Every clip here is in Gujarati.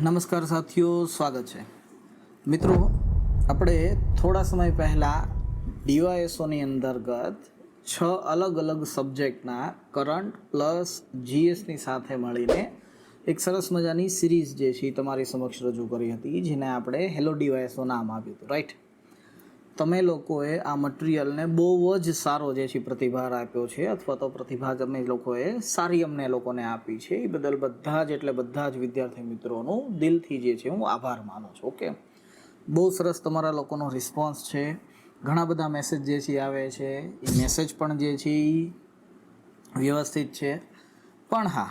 નમસ્કાર સાથીઓ, સ્વાગત છે મિત્રો. આપણે થોડા સમય પહેલાં ડીવાયએસઓની અંતર્ગત 6 અલગ અલગ સબ્જેક્ટના કરંટ પ્લસ જીએસની સાથે મળીને એક સરસ મજાની સિરીઝ જે છે એ તમારી સમક્ષ રજૂ કરી હતી, જેને આપણે હેલો ડીવાયએસઓ નામ આપ્યું હતું. રાઈટ, તમે લોકોએ આ મટીરિયલને બહુ જ સારો જે છે પ્રતિભાર આપ્યો છે, અથવા તો પ્રતિભા તમે લોકોએ સારી અમને લોકોને આપી છે. એ બદલ બધા જ વિદ્યાર્થી મિત્રોનું દિલથી જે છે હું આભાર માનું છું. ઓકે, બહુ સરસ તમારા લોકોનો રિસ્પોન્સ છે. ઘણા બધા મેસેજ જે છે આવે છે, એ મેસેજ પણ જે છે વ્યવસ્થિત છે. પણ હા,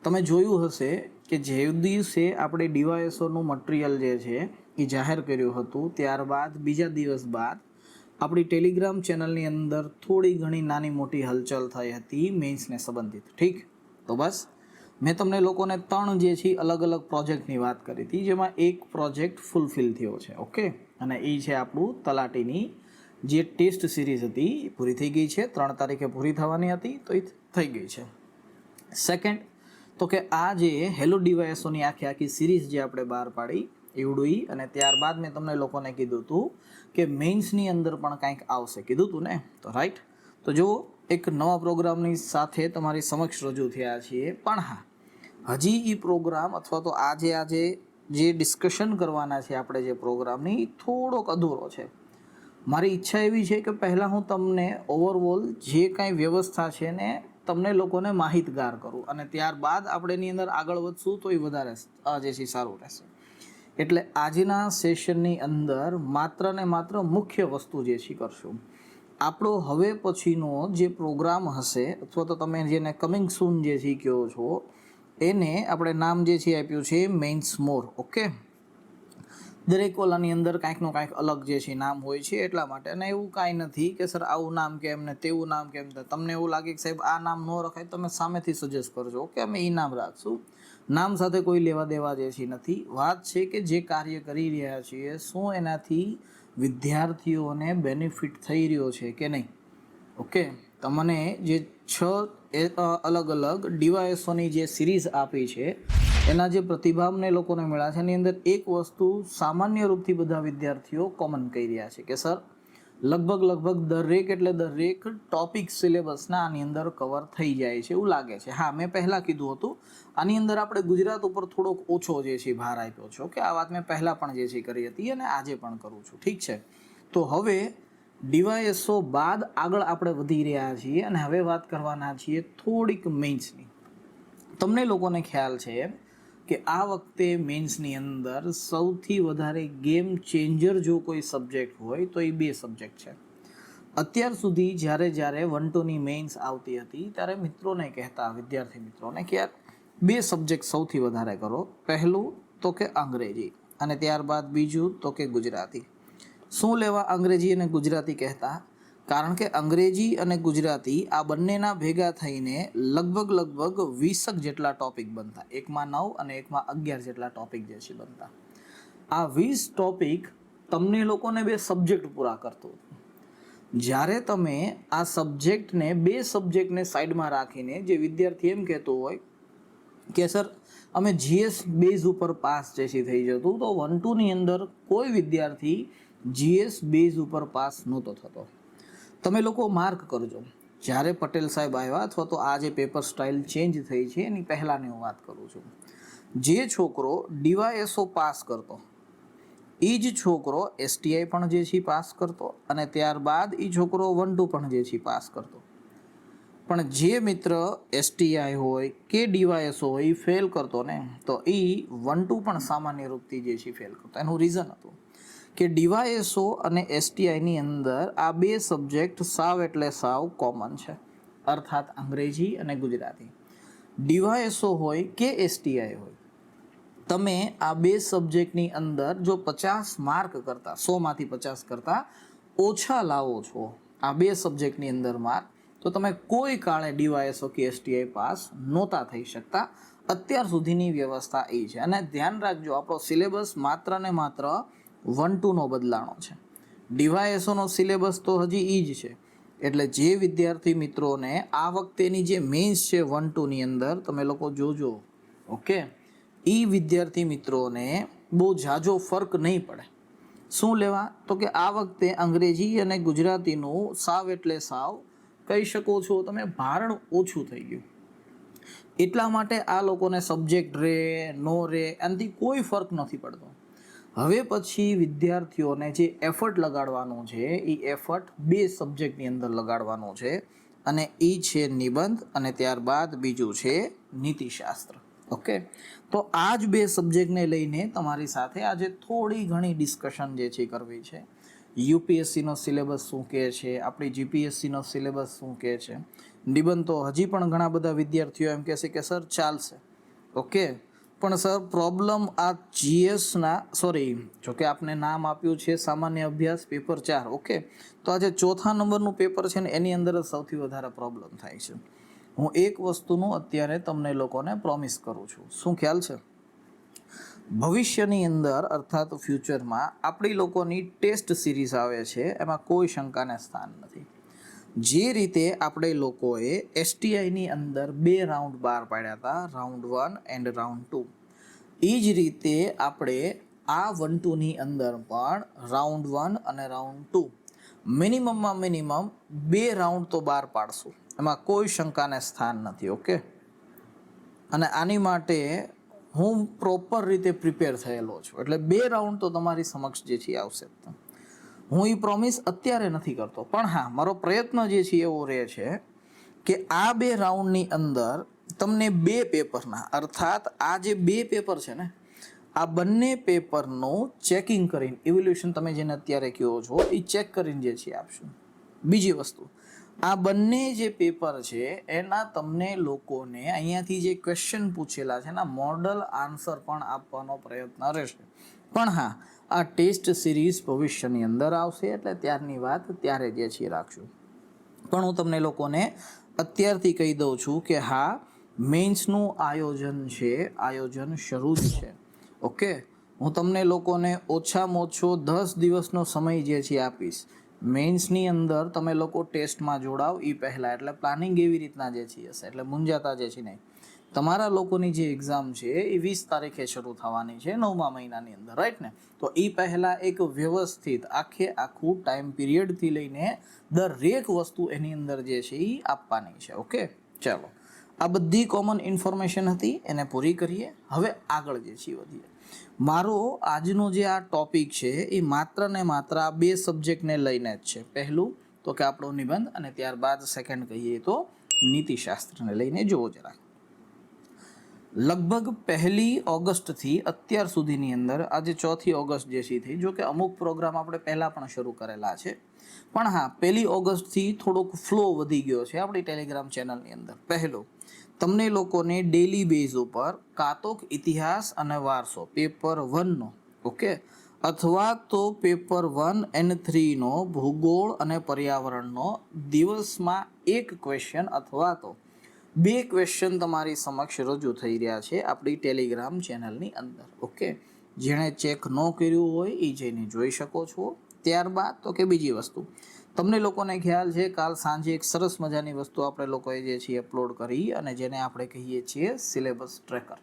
તમે જોયું હશે કે જે દિવસે આપણે ડીવાયએસઓનું મટીરિયલ જે છે એ જાહેર કર્યું હતું, ત્યારબાદ બીજા દિવસ બાદ આપણી ટેલિગ્રામ ચેનલની અંદર થોડી ઘણી નાની મોટી હલચલ થઈ હતી મેઇન્સને સંબંધિત. ઠીક, તો બસ મેં તમને લોકોને 3 જે છે અલગ અલગ પ્રોજેક્ટની વાત કરી હતી, જેમાં એક પ્રોજેક્ટ ફૂલફિલ થયો છે. ઓકે, અને એ છે આપણું તલાટીની જે ટેસ્ટ સિરીઝ હતી એ પૂરી થઈ ગઈ છે. 3 તારીખે પૂરી થવાની હતી, તો એ થઈ ગઈ છે. સેકન્ડ તો કે આ જે હેલો ડીવાયએસઓની આખી સિરીઝ જે આપણે બહાર પાડી એવડું, અને ત્યારબાદ મેં તમને લોકોને કીધું હતું કે મેઇન્સની અંદર પણ કંઈક આવશે, કીધું હતું ને? તો રાઈટ, તો જો એક નવા પ્રોગ્રામની સાથે તમારી સમક્ષ રજૂ થયા છીએ. પણ હા, હજી એ પ્રોગ્રામ અથવા તો આજે જે ડિસ્કશન કરવાના છે આપણે જે પ્રોગ્રામની, થોડોક અધૂરો છે. મારી ઈચ્છા એવી છે કે પહેલાં હું તમને ઓવરઓલ જે કાંઈ વ્યવસ્થા છે ને તમને લોકોને માહિતગાર કરું, અને ત્યારબાદ આપણે એની અંદર આગળ વધશું તો એ વધારે જે છે સારું રહેશે. એટલે આજના સેશનની અંદર માત્ર ને માત્ર મુખ્ય વસ્તુ જે છે કરશું. આપણો હવે પછીનો જે પ્રોગ્રામ હશે, અથવા તો તમે જેને કમિંગ સૂન જે છે કહો છો, એને આપણે નામ જે છે આપ્યું છે મેઇન્સ મોર. ઓકે, દરેક ઓલાની અંદર કાંઈકનો કાંઈક અલગ જે છે નામ હોય છે, એટલા માટે. અને એવું કાંઈ નથી કે સર આવું નામ કેમ ને તેવું નામ કેમ. તમને એવું લાગે કે સાહેબ આ નામ ન રખાય, તમે સામેથી સજેસ્ટ કરજો કે અમે એ નામ રાખશું. નામ સાથે કોઈ લેવા દેવા જે છે નથી. વાત છે કે જે કાર્ય કરી રહ્યા છીએ, શું એનાથી વિદ્યાર્થીઓને બેનિફિટ થઈ રહ્યો છે કે નહીં. ઓકે, તમને જે 6 અલગ અલગ ડીવાયએસઓની જે સિરીઝ આપી છે, એના જે પ્રતિભાવને લોકોને મળ્યા છે, એની અંદર એક વસ્તુ સામાન્ય રૂપથી બધા વિદ્યાર્થીઓ કોમન કહી રહ્યા છે કે સર લગભગ દરેક ટોપિક સિલેબસના આની અંદર કવર થઈ જાય છે એવું લાગે છે. હા, મેં પહેલાં કીધું હતું આની અંદર આપણે ગુજરાત ઉપર થોડોક ઓછો જે છે ભાર આપ્યો છે. કે આ વાત મેં પહેલાં પણ જે છે કરી હતી અને આજે પણ કરું છું. ઠીક છે, તો હવે ડીવાયએસઓ બાદ આગળ આપણે વધી રહ્યા છીએ અને હવે વાત કરવાના છીએ થોડીક મેઇન્સની. તમને લોકોને ખ્યાલ છે કે આ વખતે મેઇન્સની અંદર સૌથી વધારે ગેમ ચેન્જર જો કોઈ સબ્જેક્ટ હોય તો એ 2 સબ્જેક્ટ છે. અત્યાર સુધી જ્યારે 1-2ની મેઇન્સ આવતી હતી ત્યારે મિત્રોને કહેતા, વિદ્યાર્થી મિત્રોને, કે યાર 2 સબ્જેક્ટ સૌથી વધારે કરો. પહેલું તો કે અંગ્રેજી, અને ત્યારબાદ બીજું તો કે ગુજરાતી. શું લેવા અંગ્રેજી અને ગુજરાતી કહેતા? કારણ કે અંગ્રેજી અને ગુજરાતી આ બંનેના ભેગા થઈને લગભગ 20 જેટલા ટોપિક બનતા. એકમાં 9 અને એકમાં 11 જેટલા ટોપિક જે છે બનતા. આ 20 ટોપિક તમને લોકોને 2 સબ્જેક્ટ પૂરા કરતો. જ્યારે તમે આ સબ્જેક્ટને 2 સબ્જેક્ટને સાઈડમાં રાખીને જે વિદ્યાર્થી એમ કહેતો હોય કે સર અમે જીએસ બેઝ ઉપર પાસ જે છે થઈ જતું, તો 1-2ની અંદર કોઈ વિદ્યાર્થી જીએસ બેઝ ઉપર પાસ નહોતો થતો. તમે લોકો માર્ક કરજો, જ્યારે પટેલ સાહેબ આવ્યા અથવા તો આ જે પેપર સ્ટાઇલ ચેન્જ થઈ છે એની પહેલાંની હું વાત કરું છું, જે છોકરો ડીવાયએસઓ પાસ કરતો એ જ છોકરો એસટીઆઈ પણ જે છે પાસ કરતો, અને ત્યારબાદ એ છોકરો 1-2 પણ જે છે પાસ કરતો. પણ જે મિત્ર એસટીઆઈ હોય કે ડીવાયએસઓ હોય એ ફેલ કરતો ને, તો એ 1-2 પણ સામાન્ય રૂપથી જે છે ફેલ કરતો. એનું રીઝન હતું કે ડીવાયએસઓ અને એસટીઆઈની અંદર આ 2 સબ્જેક્ટ સાવ એટલે સાવ કોમન છે, અર્થાત અંગ્રેજી અને ગુજરાતી. ડીવાયએસઓ હોય કે એસટીઆઈ હોય, તમે આ 2 સબ્જેક્ટની અંદર જો 50 માર્ક કરતાં 100માંથી 50 કરતાં ઓછા લાવો છો આ 2 સબ્જેક્ટની અંદર માર્ક, તો તમે કોઈ કાળે ડીવાયએસઓ કે એસટીઆઈ પાસ નહોતા થઈ શકતા. અત્યાર સુધીની વ્યવસ્થા એ છે. અને ધ્યાન રાખજો, આપણો સિલેબસ માત્ર ને માત્ર 1-2નો બદલાણો છે. ડીવાયએસઓનો સિલેબસ તો હજી એ જ છે. એટલે જે વિદ્યાર્થી મિત્રોને આ વખતેની જે મેઇન્સ છે 1-2ની અંદર, તમે લોકો જોજો. ઓકે, એ વિદ્યાર્થી મિત્રોને બહુ ઝાઝો ફર્ક નહીં પડે. શું લેવા? તો કે આ વખતે અંગ્રેજી અને ગુજરાતીનું સાવ એટલે સાવ કહી શકો છો તમે ભારણ ઓછું થઈ ગયું. એટલા માટે આ લોકોને સબ્જેક્ટ રે નો રે એનાથી કોઈ ફર્ક નથી પડતો. હવે પછી વિદ્યાર્થીઓને જે એફર્ટ લગાડવાનું છે એ એફર્ટ બે સબ્જેક્ટની અંદર લગાડવાનું છે, અને એ છે નિબંધ અને ત્યારબાદ બીજું છે નીતિશાસ્ત્ર. ઓકે, તો આ જ બે સબ્જેક્ટને લઈને તમારી સાથે આજે થોડી ઘણી ડિસ્કશન જે છે કરવી છે. યુપીએસસીનો સિલેબસ શું કહે છે, આપણી જીપીએસસીનો સિલેબસ શું કહે છે. નિબંધ તો હજી પણ ઘણા બધા વિદ્યાર્થીઓ એમ કહેશે કે સર ચાલશે. ઓકે, પણ સર પ્રોબ્લેમ આ જીએસના જોકે આપને નામ આપ્યું છે સામાન્ય અભ્યાસ પેપર 4. ઓકે, તો આજે ચોથા નંબરનું પેપર છે ને એની અંદર જ સૌથી વધારે પ્રોબ્લેમ થાય છે. હું એક વસ્તુનું અત્યારે તમને લોકોને પ્રોમિસ કરું છું. શું ખ્યાલ છે? ભવિષ્યની અંદર અર્થાત ફ્યુચરમાં આપણી લોકોની ટેસ્ટ સિરીઝ આવે છે, એમાં કોઈ શંકાને સ્થાન નથી. જે રીતે આપણે લોકોએ એસટીઆઈની અંદર 2 રાઉન્ડ બહાર પાડ્યા હતા, રાઉન્ડ 1 એન્ડ રાઉન્ડ 2, એ જ રીતે આપણે આ 1-2ની અંદર પણ રાઉન્ડ 1 અને રાઉન્ડ 2 મિનિમમમાં મિનિમમ 2 રાઉન્ડ તો બહાર પાડશું, એમાં કોઈ શંકાને સ્થાન નથી. ઓકે, અને આની માટે હું પ્રોપર રીતે પ્રિપેર થયેલો છું, એટલે 2 રાઉન્ડ તો તમારી સમક્ષ જે છે આવશે. હું એ પ્રોમિસ અત્યારે નથી કરતો, પણ હા મારો પ્રયત્ન જે છે એવો રહે છે કે આ 2 રાઉન્ડની અંદર તમને 2 પેપરના અર્થાત આ જે 2 પેપર છે ને આ બંને પેપરનું ચેકિંગ કરીને ઇવેલ્યુએશન તમે જેને અત્યારે કહો છો એ ચેક કરીને જે છે આપશું. બીજી વસ્તુ, આ બંને જે પેપર છે એના તમને લોકોને અહીંયાથી જે ક્વેશ્ચન પૂછેલા છે એના મોડલ આન્સર પણ આપવાનો પ્રયત્ન રહેશે. પણ હા, આ ટેસ્ટ સિરીઝ ભવિષ્યની અંદર આવશે એટલે ત્યારની વાત ત્યારે જે છે રાખશું. પણ હું તમને લોકોને અત્યારથી કહી દઉં છું કે હા, મેન્સનું આયોજન શરૂ જ છે. ઓકે, હું તમને લોકોને ઓછામાં ઓછો 10 દિવસનો સમય જે છે આપીશ. મેન્સની અંદર તમે લોકો ટેસ્ટમાં જોડાવ એ પહેલાં, એટલે પ્લાનિંગ એવી રીતના જે છે હશે, એટલે મૂંઝાતા જે છે નહીં. તમારા લોકોની જે એક્ઝામ છે એ 20 તારીખે શરૂ થવાની છે 9મા મહિનાની અંદર, રાઈટ ને? તો એ પહેલાં એક વ્યવસ્થિત આખું ટાઈમ પીરિયડથી લઈને દરેક વસ્તુ એની અંદર જે છે એ આપવાની છે. ઓકે, ચાલો, આ બધી કોમન ઇન્ફોર્મેશન હતી, એને પૂરી કરીએ. હવે આગળ જે છે વધીએ. મારો આજનો જે આ ટોપિક છે એ માત્ર ને માત્ર આ 2 સબ્જેક્ટને લઈને જ છે. પહેલું તો કે આપણો નિબંધ, અને ત્યારબાદ સેકન્ડ કહીએ તો નીતિશાસ્ત્રને લઈને જુઓ જરા. લગભગ 1 ઓગસ્ટથી અત્યાર સુધીની અંદર આજે 4 ઓગસ્ટ જે છે થઈ, જો કે અમુક પ્રોગ્રામ આપણે પહેલાં પણ શરૂ કરેલા છે, પણ હા 1 ઓગસ્ટથી થોડોક ફ્લો વધી ગયો છે આપણી ટેલિગ્રામ ચેનલની અંદર. પહેલું, તમને લોકોને ડેલી બેઝ ઉપર કાં તો ઇતિહાસ અને વારસો પેપર 1નો, ઓકે, અથવા તો પેપર 1 and 3નો ભૂગોળ અને પર્યાવરણનો દિવસમાં 1 ક્વેશ્ચન અથવા તો 2 ક્વેશ્ચન તમારી સમક્ષ રજૂ થઈ રહ્યા છે આપણી ટેલિગ્રામ ચેનલની અંદર. ઓકે, જેણે ચેક ન કર્યું હોય એ જઈને જોઈ શકો છો. ત્યારબાદ તો કે બીજી વસ્તુ, તમને લોકોને ખ્યાલ છે કાલ સાંજે એક સરસ મજાની વસ્તુ આપણે લોકોએ જે છે અપલોડ કરી, અને જેને આપણે કહીએ છીએ સિલેબસ ટ્રેકર.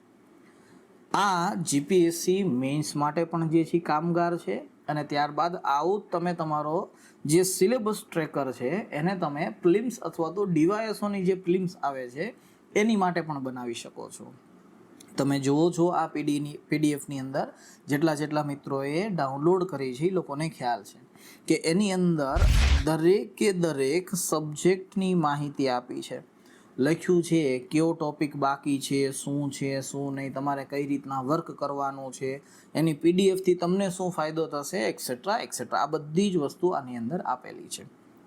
આ જીપીએસસી મેન્સ માટે પણ જે છે કામગાર છે, અને ત્યારબાદ આવું તમે તમારો જે સિલેબસ ટ્રેકર છે એને તમે પ્લિમ્સ અથવા તો ડીવાયએસઓની જે પ્લિમ્સ આવે છે એની માટે પણ બનાવી શકો છો. તમે જુઓ છો આ પીડીએફની અંદર જેટલા મિત્રોએ ડાઉનલોડ કરી છે એ લોકોને ખ્યાલ છે કે એની અંદર દરેક સબ્જેક્ટની માહિતી આપી છે. લખ્યું છે કયો ટોપિક બાકી છે, શું નહીં, તમારે કઈ રીતના વર્ક કરવાનું છે, એની પીડીએફથી તમને શું ફાયદો થશે, એક્સેટ્રા. આ બધી જ વસ્તુ આની અંદર આપેલી છે.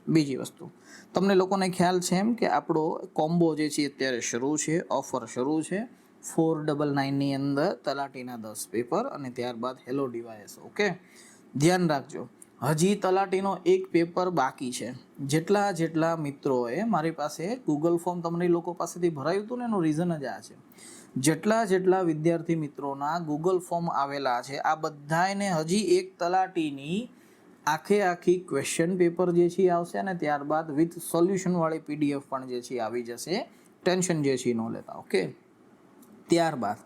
બીજી વસ્તુ, તમને લોકોને ખ્યાલ છે એમ કે આપણો કોમ્બો જે છે અત્યારે શરૂ છે, ઓફર શરૂ છે 499ની અંદર તલાટીના 10 પેપર અને ત્યારબાદ હેલો ડીવાયએસ. ઓકે, ધ્યાન રાખજો, હજી તલાટીનો 1 પેપર બાકી છે. જેટલા મિત્રોએ મારી પાસે ગૂગલ ફોર્મ તમને લોકો પાસેથી ભરાયું હતું ને એનું રીઝન જ આ છે. જેટલા વિદ્યાર્થી મિત્રોના ગૂગલ ફોર્મ આવેલા છે આ બધાને હજી 1 તલાટીની આખી ક્વેશ્ચન પેપર જે છે આવશે, અને ત્યારબાદ વિથ સોલ્યુશન વાળી પીડીએફ પણ જે છે આવી જશે. ટેન્શન જે છે ન લેતા. ઓકે, ત્યારબાદ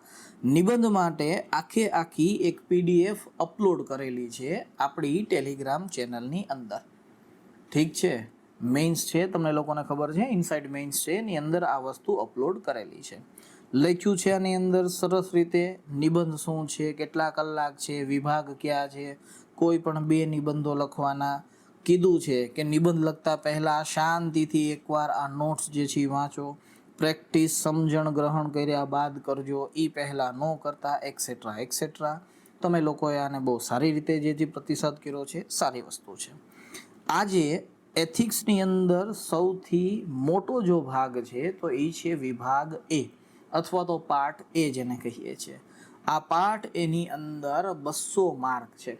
નિબંધ માટે આખી એક PDF અપલોડ કરેલી છે આપણી ટેલિગ્રામ ચેનલની અંદર. ઠીક છે, મેઇન્સ છે, તમને લોકોને ખબર છે, ઇનસાઇડ મેઇન્સ છે, એની અંદર આ વસ્તુ અપલોડ કરેલી છે. લખ્યું છે આની અંદર સરસ રીતે નિબંધ શું છે, કેટલા કલાક છે, વિભાગ ક્યાં છે, કોઈ પણ 2 નિબંધો લખવાના. કીધું છે કે નિબંધ લખતા પહેલાં શાંતિથી એકવાર આ નોટ્સ જે છે વાંચો, પ્રેક્ટિસ સમજણ ગ્રહણ કર્યા બાદ કરજો, એ પહેલાં ન કરતા, એક્સેટ્રા એક્સેટ્રા. તમે લોકોએ આને બહુ સારી રીતે જે પ્રતિસાદ કર્યો છે, સારી વસ્તુ છે. આજે એથિક્સની અંદર સૌથી મોટો જો ભાગ છે તો એ છે વિભાગ A અથવા તો પાર્ટ A જેને કહીએ છીએ. આ પાર્ટ એની અંદર 200 માર્ક છે.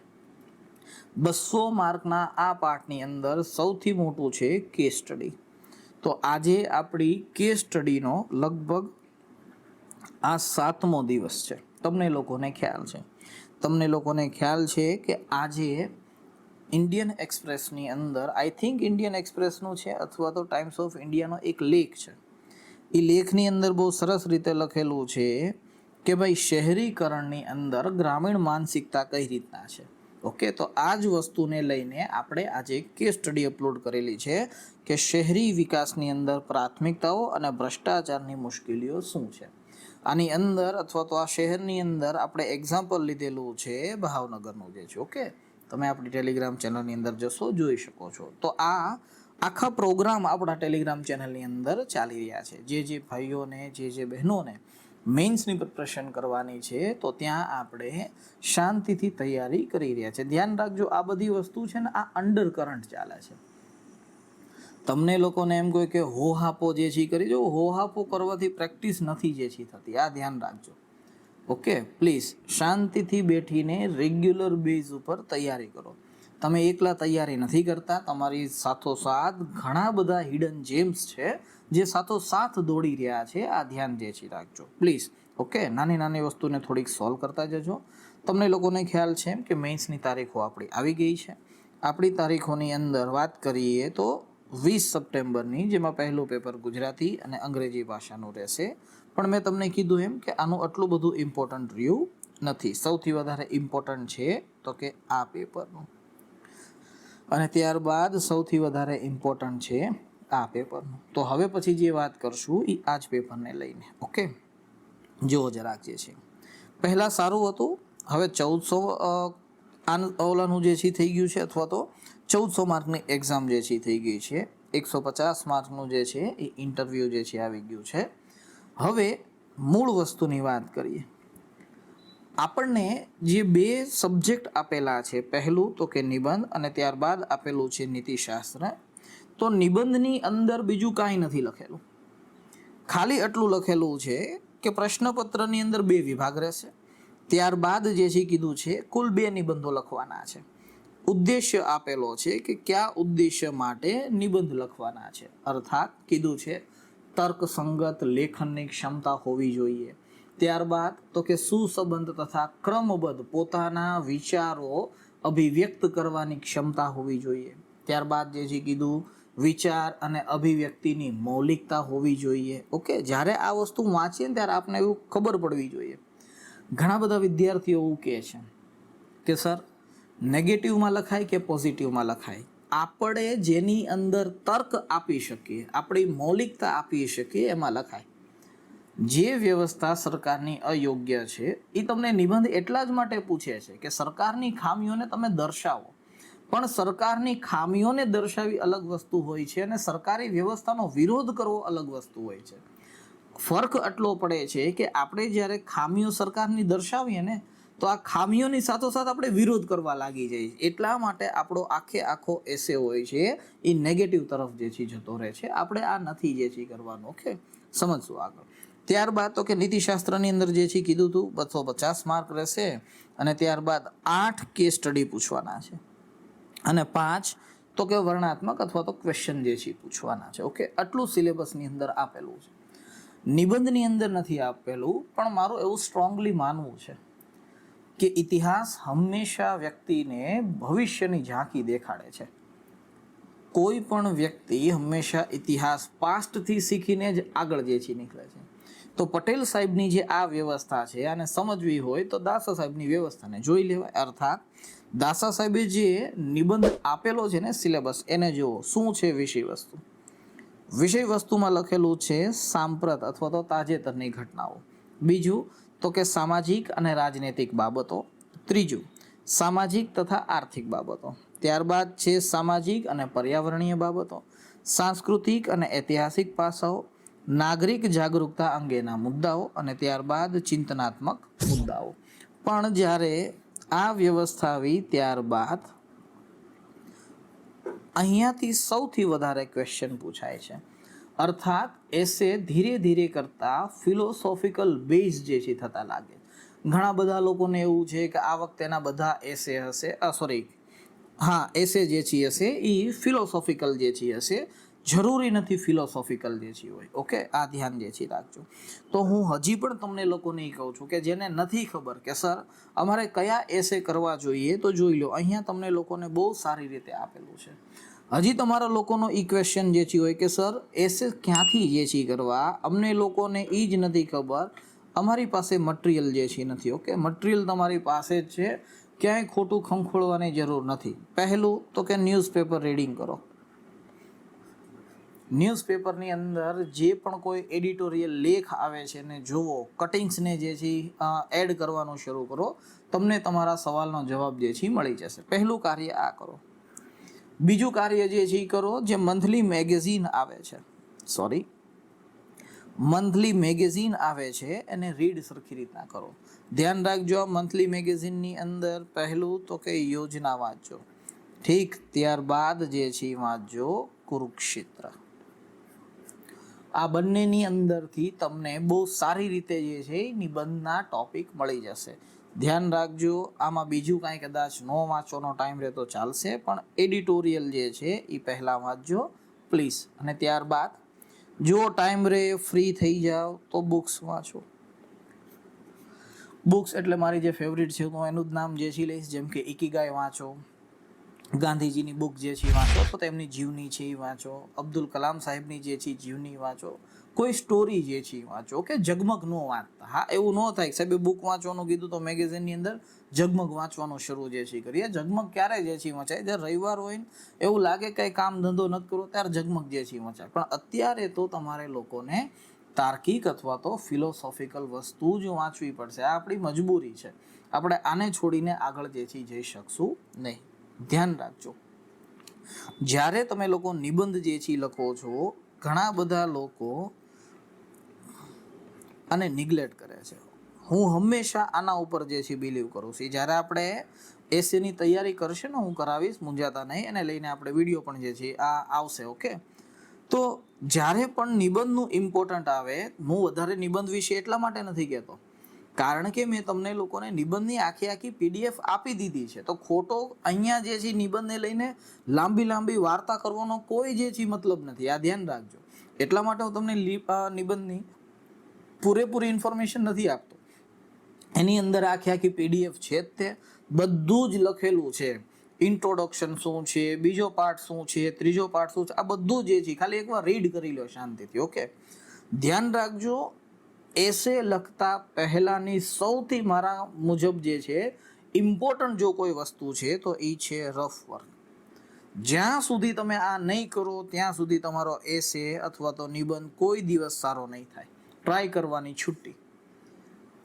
200 માર્કના આ પાર્ટની અંદર સૌથી મોટું છે કેસ સ્ટડી. તો આજે આપણી કેસ સ્ટડીનો લગભગ આ 7મો દિવસ છે. તમને લોકોને ખ્યાલ છે કે આજે ઇન્ડિયન એક્સપ્રેસની અંદર, આઈ થિંક ઇન્ડિયન એક્સપ્રેસનું છે અથવા તો ટાઈમ્સ ઓફ ઇન્ડિયાનો એક લેખ છે. એ લેખની અંદર બહુ સરસ રીતે લખેલું છે કે ભાઈ શહેરીકરણની અંદર ગ્રામીણ માનસિકતા કઈ રીતના છે. ઓકે, તો આ જ વસ્તુને લઈને આપણે આજે કેસ સ્ટડી અપલોડ કરેલી છે કે શહેરી વિકાસની અંદર પ્રાથમિકતાઓ અને ભ્રષ્ટાચારની મુશ્કેલીઓ શું છે. આની અંદર અથવા તો આ શહેરની અંદર આપણે એક્ઝામ્પલ લીધેલું છે ભાવનગરનું જે છે. ઓકે, તમે આપણી ટેલિગ્રામ ચેનલની અંદર જશો, જોઈ શકો છો. તો આ આખા પ્રોગ્રામ આપણા ટેલિગ્રામ ચેનલની અંદર ચાલી રહ્યા છે. જે ભાઈઓને, જે બહેનોને મેઇન્સની પ્રિપરેશન કરવાની છે, તો ત્યાં આપણે શાંતિથી તૈયારી કરી રહ્યા છે. ધ્યાન રાખજો, આ બધી વસ્તુ છે ને, આ અંડર કરંટ ચાલે છે. તમને લોકોને એમ કહે કે હોહાપો જે છે કરી જો, હોહાપો કરવાથી પ્રેક્ટિસ નથી જે છે થતી, આ ધ્યાન રાખજો. ઓકે, પ્લીઝ શાંતિથી બેઠીને રેગ્યુલર બેઝ ઉપર તૈયારી કરો. તમે એકલા તૈયારી નથી કરતા, તમારી સાથોસાથ ઘણા બધા હિડન જેમ્સ છે જે સાથોસાથ દોડી રહ્યા છે. આ ધ્યાન જે છે રાખજો પ્લીઝ. ઓકે, નાની વસ્તુને થોડીક સોલ્વ કરતા જજો. તમને લોકોને ખ્યાલ છે કે મેઇન્સની તારીખો આપણી આવી ગઈ છે. આપણી તારીખોની અંદર વાત કરીએ તો 20 સપ્ટેમ્બરની, જેમાં પહેલું પેપર ગુજરાતી અને અંગ્રેજી ભાષાનું રહેશે. પણ મેં તમને કીધું એમ કે આનું આટલું બધું ઇમ્પોર્ટન્ટ રહ્યું નથી. સૌથી વધારે ઇમ્પોર્ટન્ટ છે તો કે આ પેપરનું, અને ત્યારબાદ સૌથી વધારે ઇમ્પોર્ટન્ટ છે આ પેપરનું. તો હવે પછી જે વાત કરશું એ આ જ પેપરને લઈને. ઓકે, જુઓ જરાક જે છે પહેલાં સારું હતું, હવે 1400 ઓલાનું જે છે થઈ ગયું છે, અથવા તો 1400 માર્કની એક્ઝામ જે છે થઈ ગઈ છે. 150 માર્કનું જે છે એ ઇન્ટરવ્યૂ જે છે આવી ગયું છે. હવે મૂળ વસ્તુની વાત કરીએ. આપણને જે 2 સબ્જેક્ટ આપેલા છે, પહેલું તો કે નિબંધ અને ત્યારબાદ આપેલું છે નીતિશાસ્ત્ર. તો નિબંધની અંદર બીજું કાંઈ નથી લખેલું, ખાલી એટલું લખેલું છે કે પ્રશ્નપત્રની અંદર 2 વિભાગ રહેશે. ત્યારબાદ જે છે કીધું છે કુલ 2 નિબંધો લખવાના છે. ઉદ્દેશ્ય આપેલો છે કે કયા ઉદ્દેશ્ય માટે નિબંધ લખવાના છે. અર્થાત કીધું છે તર્કસંગત લેખનની ક્ષમતા હોવી જોઈએ. ત્યારબાદ તો કે સુસંબંધ તથા ક્રમબદ્ધ પોતાના વિચારો અભિવ્યક્ત કરવાની ક્ષમતા હોવી જોઈએ. ત્યારબાદ જે છે કીધું વિચાર અને અભિવ્યક્તિની મૌલિકતા હોવી જોઈએ. ઓકે, જ્યારે આ વસ્તુ વાંચીએ ત્યારે આપણે એવું ખબર પડવી જોઈએ. ઘણા બધા વિદ્યાર્થીઓ એવું કહે છે કે સર નેગેટિવમાં લખાય કે પોઝિટિવમાં લખાય. આપણે જેની અંદર તર્ક આપી શકીએ, આપણી મૌલિકતા આપી શકીએ એમાં લખાય. જે વ્યવસ્થા સરકારની અયોગ્ય છે એ તમને નિબંધ એટલા જ માટે પૂછે છે કે સરકારની ખામીઓને તમે દર્શાવો. પણ સરકારની ખામીઓને દર્શાવી અલગ વસ્તુ હોય છે અને સરકારી વ્યવસ્થાનો વિરોધ કરવો અલગ વસ્તુ હોય છે. ફરક આટલો પડે છે કે આપણે જ્યારે ખામીઓ સરકારની દર્શાવીએ ને, તો આ ખામીઓની સાથોસાથ આપણે વિરોધ કરવા લાગી જઈએ. એટલા માટે આપણો આખો એસે હોય છે એ નેગેટિવ તરફ જે છે જતો રહે છે. આપણે આ નથી જે છે કરવાનું. ઓકે, સમજશું આગળ. ત્યારબાદ તો કે નીતિશાસ્ત્રની અંદર જે છે કીધું હતું 250 માર્ક રહેશે, અને ત્યારબાદ 8 કેસ સ્ટડી પૂછવાના છે, અને 5 તો કે વર્ણનાત્મક અથવા તો ક્વેશ્ચન જે છે પૂછવાના છે. ઓકે, આટલું સિલેબસની અંદર આપેલું છે. નિબંધની અંદર નથી આપેલું, પણ મારું એવું સ્ટ્રોંગલી માનવું છે કે ઇતિહાસ હંમેશા વ્યક્તિને ભવિષ્યની ઝાંખી દેખાડે છે. કોઈ પણ વ્યક્તિ હંમેશા ઇતિહાસ પાસ્ટથી શીખીને જ આગળ જે છે નીકળે છે. તો પટેલ સાહેબની જે આ વ્યવસ્થા છે આને સમજવી હોય તો દાસા સાહેબની વ્યવસ્થાને જોઈ લેવાય. અર્થાત દાસા સાહેબે જે નિબંધ આપેલો છે ને સિલેબસ એને જુઓ. શું છે વિષય વસ્તુ? વિષય વસ્તુમાં લખેલું છે સાંપ્રત અથવા તો તાજેતરની ઘટનાઓ. બીજું તો કે સામાજિક અને રાજનૈતિક બાબતો. ત્રીજું સામાજિક તથા આર્થિક બાબતો. ત્યારબાદ છે સામાજિક અને પર્યાવરણીય બાબતો, સાંસ્કૃતિક અને ઐતિહાસિક પાસાઓ, નાગરિક જાગૃતતા અંગેના મુદ્દાઓ અને ત્યારબાદ ચિંતનાત્મક મુદ્દાઓ. પણ જ્યારે આ વ્યવસ્થા આવી ત્યારબાદ અહીંયાથી સૌથી વધારે ક્વેશ્ચન પૂછાય છે. અર્થાત એસે ધીરે ધીરે કરતા ફિલોસોફિકલ બેઝ જે છે થતા લાગે. ઘણા બધા લોકોને એવું છે કે આ વખતેના બધા એસે હશે, એસે જે છે હશે એ ફિલોસોફિકલ જે છે હશે, જરૂરી નથી ફિલોસોફિકલ જે છે હોય. ઓકે, આ ધ્યાન જે છે રાખજો. તો હું હજી પણ તમને લોકોને કહું છું કે જેને નથી ખબર કે સર અમારે કયા એસે કરવા જોઈએ તો જોઈ લો, અહીંયા તમને લોકોને બહુ સારી રીતે આપેલું છે. હજી તમારા લોકોનો ઈ ક્વેશ્ચન જે છે હોય કે સર એસે ક્યાંથી જે છે કરવા, અમને લોકોને એ જ નથી ખબર, અમારી પાસે મટીરિયલ જે છે નથી. ઓકે, મટીરિયલ તમારી પાસે જ છે, ક્યાંય ખોટું ખંખોળવાની જરૂર નથી. પહેલું તો કે ન્યૂઝપેપર રીડિંગ કરો. ન્યૂઝપેપરની અંદર જે પણ કોઈ એડિટોરિયલ લેખ આવે છે ને જુઓ, કટિંગ્સને જે છે એડ કરવાનું શરૂ કરો, તમને તમારા સવાલનો જવાબ જે છે મળી જશે. પહેલું કાર્ય આ કરો. બીજું કાર્ય જે છે કરો, જે મંથલી મેગેઝિન આવે છે, મંથલી મેગેઝિન આવે છે એને રીડ સરખી રીતના કરો. ધ્યાન રાખજો, મંથલી મેગેઝિનની અંદર પહેલું તો કે યોજના વાંચજો, ઠીક. ત્યારબાદ જે છે વાંચજો કુરુક્ષેત્ર. આ બંનેની અંદરથી તમને બહુ સારી રીતે જે છે નિબંધના ટોપિક મળી જશે. ધ્યાન રાખજો, આમાં બીજું કાંઈ કદાચ ન વાંચવાનો ટાઈમ રહે તો ચાલશે, પણ એડિટોરિયલ જે છે એ પહેલાં વાંચજો પ્લીઝ. અને ત્યારબાદ જો ટાઈમ રહે, ફ્રી થઈ જાઓ તો બુક્સ વાંચો. બુક્સ એટલે મારી જે ફેવરિટ છે હું એનું જ નામ જે છે લઈશ, જેમ કે ઇકીગાય વાંચો, ગાંધીજીની બુક જે છે વાંચો તો તેમની જીવની છે એ વાંચો, અબ્દુલ કલામ સાહેબની જે છે જીવની વાંચો, કોઈ સ્ટોરી જે છે વાંચો. કે જગમગ ન વાંચતા. હા, એવું ન થાય સાહેબે બુક વાંચવાનું કીધું તો મેગેઝિનની અંદર જગમગ વાંચવાનું શરૂ જે છે કરીએ. જગમગ ક્યારે જે છે વાંચાય? જ્યારે રવિવાર હોય ને એવું લાગે કંઈ કામ ધંધો નથી કરવો ત્યારે જગમગ જે છે વાંચાય. પણ અત્યારે તો તમારે લોકોને તાર્કિક અથવા તો ફિલોસોફિકલ વસ્તુ જ વાંચવી પડશે. આ આપણી મજબૂરી છે, આપણે આને છોડીને આગળ જે છે જઈ શકશું નહીં. ધ્યાન રાખજો, જ્યારે તમે લોકો નિબંધ જે છે લખો છો, ઘણા બધા લોકો આને નિગ્લેક્ટ કરે છે. હું હંમેશા આના ઉપર જે છે બિલીવ કરું છું. જ્યારે આપણે એસેની તૈયારી કરશે ને, હું કરાવીશ, મૂંઝાતા નહીં, એને લઈને આપણે વિડીયો પણ જે છે આ આવશે. ઓકે, તો જ્યારે પણ નિબંધનું ઇમ્પોર્ટન્ટ આવે, હું વધારે નિબંધ વિશે એટલા માટે નથી કહેતો કારણ કે મેં તમને લોકોને નિબંધની આખી પીડીએફ આપી દીધી છે. તો ખોટો અહીંયા જે છે નિબંધને લઈને લાંબી વાર્તા કરવાનો કોઈ જે છે મતલબ નથી. આ ધ્યાન રાખજો. એટલા માટે હું તમને નિબંધની પૂરેપૂરી ઇન્ફોર્મેશન નથી આપતો. એની અંદર આખી પીડીએફ છે જ, તે બધું જ લખેલું છે. ઇન્ટ્રોડક્શન શું છે, બીજો પાર્ટ શું છે, ત્રીજો પાર્ટ શું છે, આ બધું જે છે ખાલી એકવાર રીડ કરી લો શાંતિથી. ઓકે, ધ્યાન રાખજો, એસે લખતા પહેલાંની સૌથી મારા મુજબ જે છે ઇમ્પોર્ટન્ટ જો કોઈ વસ્તુ છે તો એ છે રફ વર્ક. જ્યાં સુધી તમે આ નહીં કરો ત્યાં સુધી તમારો એસે અથવા તો નિબંધ કોઈ દિવસ સારો નહીં થાય. ટ્રાય કરવાની છુટ્ટી.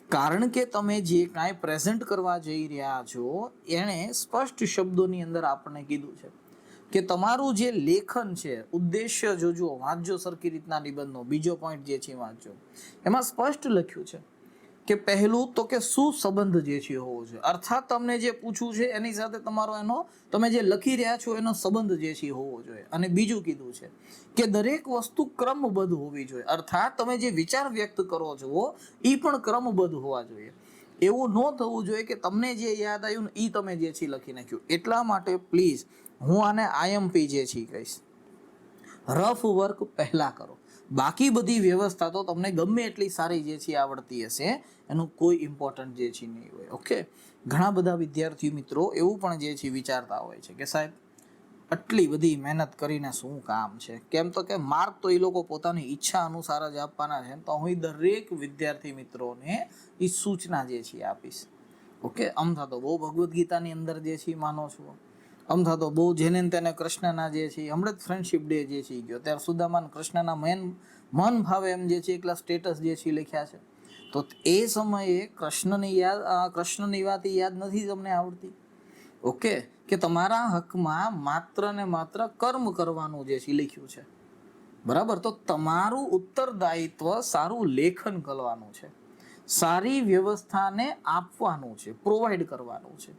કારણ કે તમે જે કાંઈ પ્રેઝન્ટ કરવા જઈ રહ્યા છો એણે સ્પષ્ટ શબ્દોની અંદર આપણને કીધું છે કે તમારું જે લેખન છે, ઉદ્દેશ્ય જોજો, વાંચજો સરખી રીતના નિબંધનો. બીજો પોઈન્ટ જે છે વાંચજો, એમાં સ્પષ્ટ લખ્યું છે કે પહેલું તો કે શું સંબંધ જે છે હોવો જોઈએ. અર્થાત તમને જે પૂછવું છે એની સાથે તમારો એનો તમે જે લખી રહ્યા છો એનો સંબંધ જે છે હોવો જોઈએ. અને બીજું કીધું છે કે દરેક વસ્તુ ક્રમબદ્ધ હોવી જોઈએ. અર્થાત તમે જે વિચાર વ્યક્ત કરો છો એ પણ ક્રમબદ્ધ હોવા જોઈએ. એવું ન થવું જોઈએ કે તમને જે યાદ આવ્યું ને એ તમે જે છે લખી નાખ્યું. એટલા માટે પ્લીઝ હું આને આઈએમપી જે છે કહીશ, રફ વર્ક પહેલાં કરો. બાકી બધી વ્યવસ્થા તો તમને ગમે એટલી સારી જે છે આવડતી હશે, એનું કોઈ ઇમ્પોર્ટન્ટ જે છે નહીં હોય. ઓકે, ઘણા બધા વિદ્યાર્થી મિત્રો એવું પણ જે છે વિચારતા હોય છે કે સાહેબ આટલી બધી મહેનત કરીને શું કામ છે? કેમ તો કે માર્ક તો એ લોકો પોતાની ઈચ્છા અનુસાર જ આપવાના છે. તો હું દરેક વિદ્યાર્થી મિત્રોને એ સૂચના જે છે આપીશ. ઓકે, અમથા તો બહુ ભગવદ્ ગીતાની અંદર જે છે માનો છો, અમથા તો બહુ જેને તેને કૃષ્ણના જે છે હમણાં જ ફ્રેન્ડશિપ ડે જે છે ગયો ત્યારે સુદામાન કૃષ્ણના મન ભાવે એમ જે છે એકલા સ્ટેટસ જે છે લખ્યા છે. તો એ સમયે કૃષ્ણની વાત યાદ નથી તમને આવડતી? ઓકે, કે તમારા હકમાં માત્ર ને માત્ર કર્મ કરવાનું જે છે લખ્યું છે, બરાબર? તો તમારું ઉત્તરદાયિત્વ સારું લેખન કરવાનું છે, સારી વ્યવસ્થાને આપવાનું છે, પ્રોવાઈડ કરવાનું છે.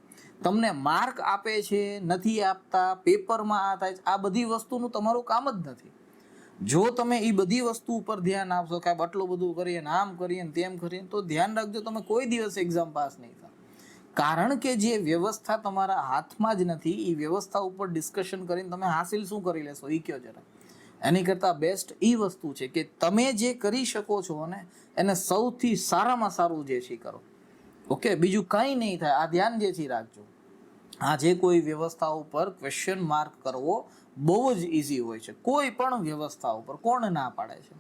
તમને માર્ક આપે છે, નથી આપતા, પેપરમાં આ થાય છે, આ બધી વસ્તુનું તમારું કામ જ નથી. જો તમે એ બધી વસ્તુ ઉપર ધ્યાન આપશો કે આટલું બધું કરીએ ને આમ કરીએ ને તેમ કરીએ, તો ધ્યાન રાખજો તમે કોઈ દિવસ એક્ઝામ પાસ નહીં થાવ. કારણ કે જે વ્યવસ્થા તમારા હાથમાં જ નથી, એ વ્યવસ્થા ઉપર ડિસ્કશન કરીને તમે હાસિલ શું કરી લેશો એ કયો જરા. એની કરતાં બેસ્ટ એ વસ્તુ છે કે તમે જે કરી શકો છો ને એને સૌથી સારામાં સારું જે છે કરો. ઓકે, બીજું કંઈ નહીં થાય. આ ધ્યાન જે છે રાખજો. આ જે કોઈ વ્યવસ્થા ઉપર ક્વેશ્ચન માર્ક કરવો બહુ જ ઇઝી હોય છે. કોઈ પણ વ્યવસ્થા ઉપર કોણ ના પાડે છે?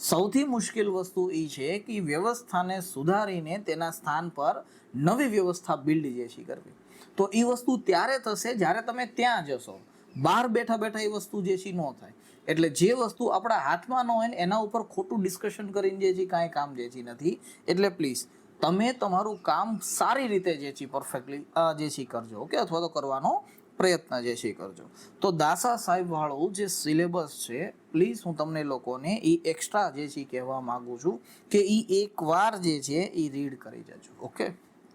સૌથી મુશ્કેલ વસ્તુ એ છે કે વ્યવસ્થાને સુધારીને તેના સ્થાન પર નવી વ્યવસ્થા બિલ્ડ જે છે કરવી. તો એ વસ્તુ ત્યારે થશે જ્યારે તમે ત્યાં જશો. બહાર બેઠા બેઠા એ વસ્તુ જે છે ન થાય. એટલે જે વસ્તુ આપણા હાથમાં ન હોય ને એના ઉપર ખોટું ડિસ્કશન કરીને જે છે કાંઈ કામ જે છે નથી. એટલે પ્લીઝ તમે તમારું કામ સારી રીતે જે છે પરફેક્ટલી જે છે કરજો. ઓકે, અથવા તો કરવાનો પ્રયત્ન જે છે કરજો. તો દાસા સાહેબ વાળું જે સિલેબસ છે, પ્લીઝ હું તમને લોકોને એ એક્સ્ટ્રા જે છે કહેવા માંગુ છું કે એ એકવાર જે છે એ રીડ કરી જજો. ઓકે,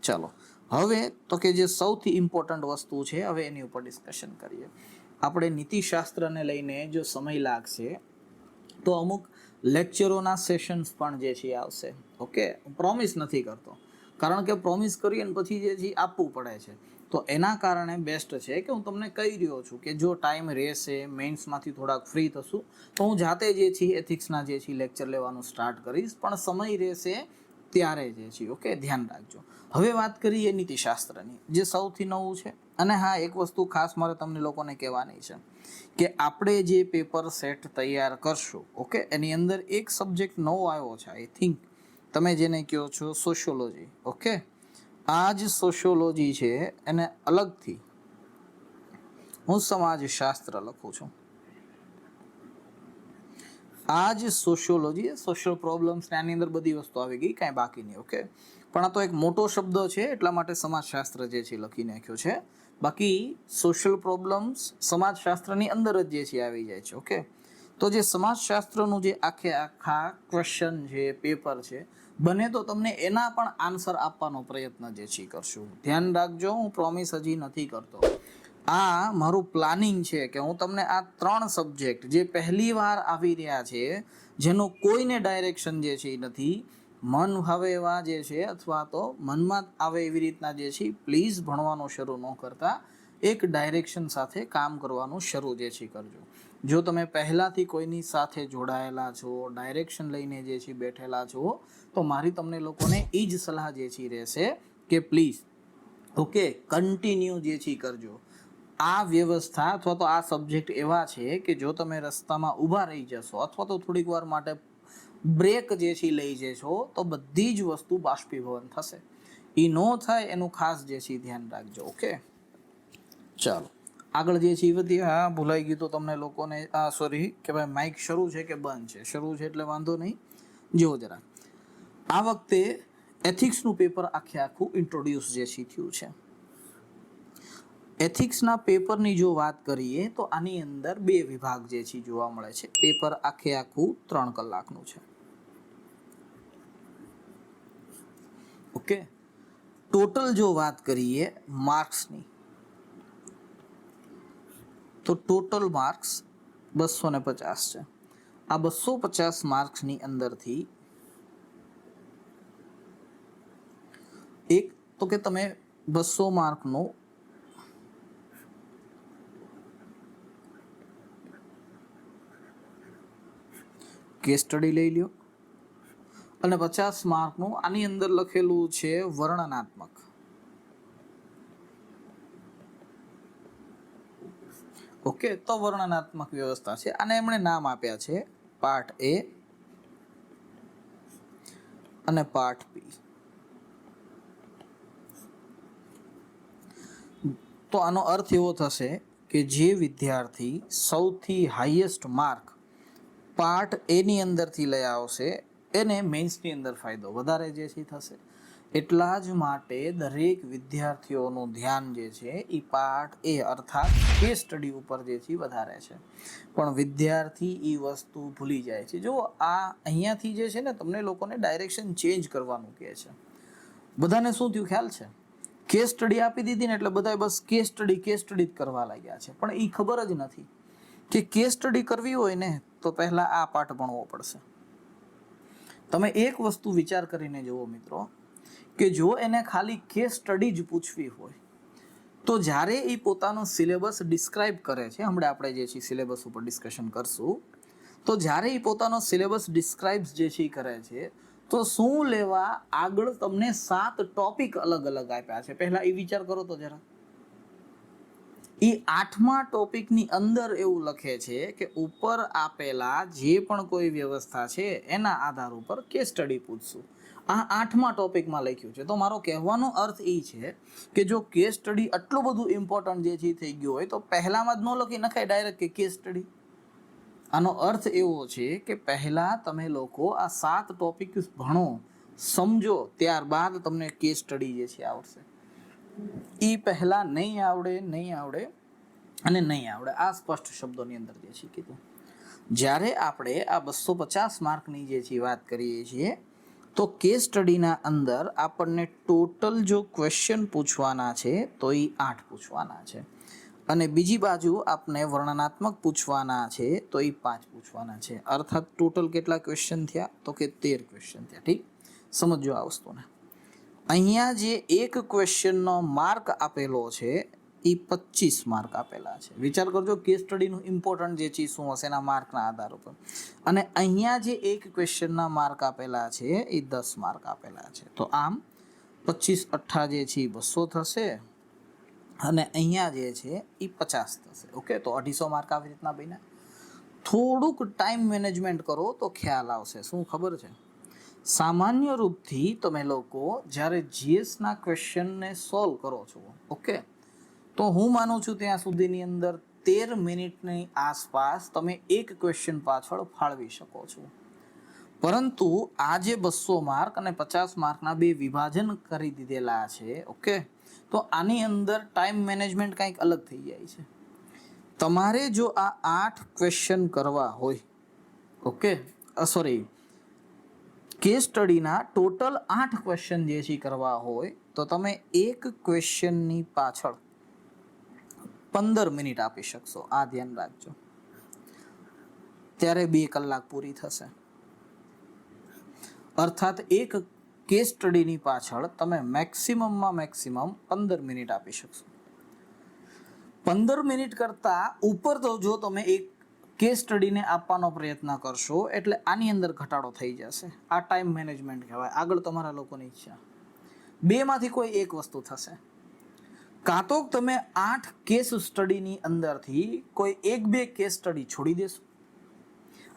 ચાલો હવે તો કે જે સૌથી ઇમ્પોર્ટન્ટ વસ્તુ છે હવે એની ઉપર ડિસ્કશન કરીએ. આપણે નીતિશાસ્ત્રને લઈને જો સમય લાગશે તો અમુક લેક્ચરોના સેશન્સ પણ જે છે આવશે. ઓકે, પ્રોમિસ નથી કરતો, કારણ કે પ્રોમિસ કરીએ ને પછી જે છે આપવું પડે છે. તો એના કારણે બેસ્ટ છે કે હું તમને કહી રહ્યો છું કે જો ટાઈમ રહેશે, મેઇન્સમાંથી થોડાક ફ્રી થશું તો હું જાતે જે છે એથિક્સના જે છે લેક્ચર લેવાનું સ્ટાર્ટ કરીશ, પણ સમય રહેશે ત્યારે જે છે. ઓકે, ધ્યાન રાખજો. હવે વાત કરીએ નીતિશાસ્ત્રની, જે સૌથી નવું છે. અને હા, એક વસ્તુ ખાસ મારે તમને લોકોને કહેવાની છે કે આપણે જે પેપર સેટ તૈયાર કરશું, ઓકે, એની અંદર એક સબ્જેક્ટ નવો આવ્યો છે. આઈ થિંક તમે જેને કહો છો સોશિયોલોજી. ઓકે, આ જ સોશિયોલોજી છે એને અલગથી હું સમાજશાસ્ત્ર લખું છું. આ જ સોશિયોલોજી, સોશિયલ પ્રોબ્લેમ્સ આની અંદર બધી વસ્તુ આવી ગઈ, કાંઈ બાકી નહીં. ઓકે, પણ આ તો એક મોટો શબ્દ છે એટલા માટે સમાજશાસ્ત્ર જે છે લખી નાખ્યો છે. બાકી સોશિયલ પ્રોબ્લેમ્સ સમાજશાસ્ત્રની અંદર જ જે છે આવી જાય છે. ઓકે, તો જે સમાજશાસ્ત્રનું જે આખા ક્વેશ્ચન છે, પેપર છે, બને તો તમને એના પણ આન્સર આપવાનો પ્રયત્ન જે છે કરશું. ધ્યાન રાખજો, હું પ્રોમિસ હજી નથી કરતો. આ મારું પ્લાનિંગ છે કે હું તમને આ 3 સબ્જેક્ટ જે પહેલી વાર આવી રહ્યા છે, જેનું કોઈને ડાયરેક્શન જે છે એ નથી, મન ભાવે એવા જે છે અથવા તો મનમાં આવે એવી રીતના જે છે, પ્લીઝ ભણવાનું શરૂ ન કરતા એક ડાયરેક્શન સાથે કામ કરવાનું શરૂ જે છે કરજો. જો તમે પહેલાંથી કોઈની સાથે જોડાયેલા છો, ડાયરેક્શન લઈને જે છે બેઠેલા છો, તો મારી તમને લોકોને એ જ સલાહ જે છે રહેશે કે પ્લીઝ ઓકે કન્ટિન્યુ જે છે કરજો. આ વ્યવસ્થા અથવા તો આ સબ્જેક્ટ એવા છે કે જો તમે રસ્તામાં ઊભા રહી જશો અથવા તો થોડીક વાર માટે બ્રેક જે છે લઈ જશો તો બધી જ વસ્તુ બાષ્પીભવન થશે. એ ન થાય એનું ખાસ જે છે ધ્યાન રાખજો. ઓકે, ચાલો આગળ જે છે વધીએ. હા, ભૂલાઈ ગયું તો તમને લોકોને સોરી કે ભાઈ માઇક શરૂ છે કે બંધ છે? શરૂ છે એટલે વાંધો નહીં. જુઓ જરા, આ વખતે એથિક્સનું પેપર આખું ઇન્ટ્રોડ્યુસ જે છે થયું છે. એથિક્સના પેપરની જો વાત કરીએ તો આની અંદર 2 વિભાગ જે છે જોવા મળે છે. પેપર આખું 3 કલાકનું છે. ઓકે, ટોટલ જો વાત કરીએ માર્ક્સની તો ટોટલ માર્ક્સ 250 છે. આ 250 માર્ક્સની અંદરથી એક તો કે તમે 200 માર્કનું કેસ સ્ટડી લઈ લ્યો અને 50 માર્કનું આની અંદર લખેલું છે વર્ણનાત્મક. ઓકે, તો વર્ણનાત્મક વ્યવસ્થા છે. આને એમણે નામ આપ્યા છે પાર્ટ એ અને પાર્ટ બી. તો આનો અર્થ એવો થશે કે જે વિદ્યાર્થી સૌથી હાઈએસ્ટ માર્ક પાર્ટ એની અંદરથી લઈ આવશે એને મેન્સની અંદર ફાયદો વધારે જે છે થશે. એટલા જ માટે દરેક વિદ્યાર્થીઓનું ધ્યાન જે છે એ પાર્ટ એ અર્થાત કેસ સ્ટડી ઉપર જે છે વધારે છે. પણ વિદ્યાર્થી એ વસ્તુ ભૂલી જાય છે. જો આ અહીંયાથી જે છે ને તમને લોકોને ડાયરેક્શન ચેન્જ કરવાનું કહે છે. બધાને શું થયું ખ્યાલ છે? કેસ સ્ટડી આપી દીધી ને એટલે બધા બસ કેસ સ્ટડી જ કરવા લાગ્યા છે. પણ એ ખબર જ નથી કે કેસ સ્ટડી કરવી હોય ને તો પહેલા આ પાઠ ભણવો પડશે. તમે એક વસ્તુ વિચાર કરીને જુઓ મિત્રો કે જો એને ખાલી કેસ સ્ટડી જ પૂછવી હોય તો જ્યારે એ પોતાનો સિલેબસ ડિસ્ક્રાઇબ કરે છે, હમણાં આપણે જે છે સિલેબસ ઉપર ડિસ્કશન કરશું, તો જ્યારે એ પોતાનો સિલેબસ ડિસ્ક્રાઇબ જે છે એ કરે છે તો શું લેવા આગળ તમને 7 ટોપિક અલગ અલગ આપ્યા છે. પહેલા એ વિચાર કરો તો જરા. એ 8મા ટોપિકની અંદર એવું લખે છે કે ઉપર આપેલા જે પણ કોઈ વ્યવસ્થા છે એના આધાર ઉપર કેસ સ્ટડી પૂછશું. આ 8મા ટોપિકમાં લખ્યું છે. તો મારો કહેવાનો અર્થ એ છે કે જો કેસ સ્ટડી આટલું બધું ઇમ્પોર્ટન્ટ જે છે થઈ ગયું હોય તો પહેલામાં જ ન લખી નખાય ડાયરેક્ટ કે કેસ સ્ટડી. આનો અર્થ એવો છે કે પહેલા તમે લોકો આ 7 ટોપિક ભણો, સમજો, ત્યારબાદ તમને કેસ સ્ટડી જે છે આવડશે. એ પહેલા નહીં આવડે આ સ્પષ્ટ શબ્દોની અંદર જે છે કીધું. જ્યારે આપણે આ 250 માર્કની જે છે વાત કરીએ છીએ તો કેસ સ્ટડીના અંદર આપણને ટોટલ જો ક્વેશ્ચન પૂછવાના છે તો એ 8 પૂછવાના છે અને બીજી બાજુ આપણે વર્ણનાત્મક પૂછવાના છે તો એ 5 પૂછવાના છે. અર્થાત ટોટલ કેટલા ક્વેશ્ચન થયા તો કે 13 ક્વેશ્ચન થયા. ઠીક, સમજો આ વસ્તુને. અહીંયા જે એક ક્વેશ્ચનનો માર્ક આપેલો છે એ 25 માર્ક આપેલા છે. વિચાર કરજો કેસ સ્ટડીનું ઇમ્પોર્ટન્ટ જે છે શું હશે એના માર્કના આધાર ઉપર. અને અહીંયા જે એક ક્વેશ્ચનના માર્ક આપેલા છે એ 10 માર્ક આપેલા છે. તો આમ 25 અઠ્ઠા જે છે 200 થશે અને અહીંયા જે છે એ 50 થશે. ઓકે, તો 250 માર્ક આવી રીતના બન્યા. થોડુંક ટાઈમ મેનેજમેન્ટ કરો તો ખ્યાલ આવશે. શું ખબર છે? સામાન્ય રૂપથી તમે લોકો જ્યારે જીએસના ક્વેશ્ચનને સોલ્વ કરો છો, ઓકે, તો હું માનું છું ત્યાં સુધીની અંદર 13 મિનિટની આસપાસ તમે એક ક્વેશ્ચન પાછળ ફાળવી શકો છો. પરંતુ આ જે 200 માર્ક અને 50 માર્કના બે વિભાજન કરી દીધેલા છે, ઓકે, તો આની અંદર ટાઈમ મેનેજમેન્ટ કંઈક અલગ થઈ જાય છે. તમારે જો આ 8 ક્વેશ્ચન કરવા હોય, ઓકે, સોરી, કેસ સ્ટડીના ટોટલ 8 ક્વેશ્ચન જે છે કરવા હોય તો તમે એક ક્વેશ્ચનની પાછળ 15 મિનિટ આપી શકશો. આ ધ્યાન રાખજો. ત્યારે 2 કલાક પૂરી થશે. અર્થાત એક કેસ સ્ટડીની પાછળ તમે મેક્સિમમમાં મેક્સિમમ 15 મિનિટ આપી શકશો. 15 મિનિટ કરતાં ઉપર તો જો તમે એક કેસ સ્ટડીને આપવાનો પ્રયત્ન કરશો એટલે આની અંદર ઘટાડો થઈ જશે. આ ટાઈમ મેનેજમેન્ટ કહેવાય. આગળ તમારા લોકોની ઈચ્છા. 2માંથી કોઈ એક વસ્તુ થશે. કાં તો તમે 8 કેસ સ્ટડીની અંદરથી કોઈ 1-2 કેસ સ્ટડી છોડી દેશો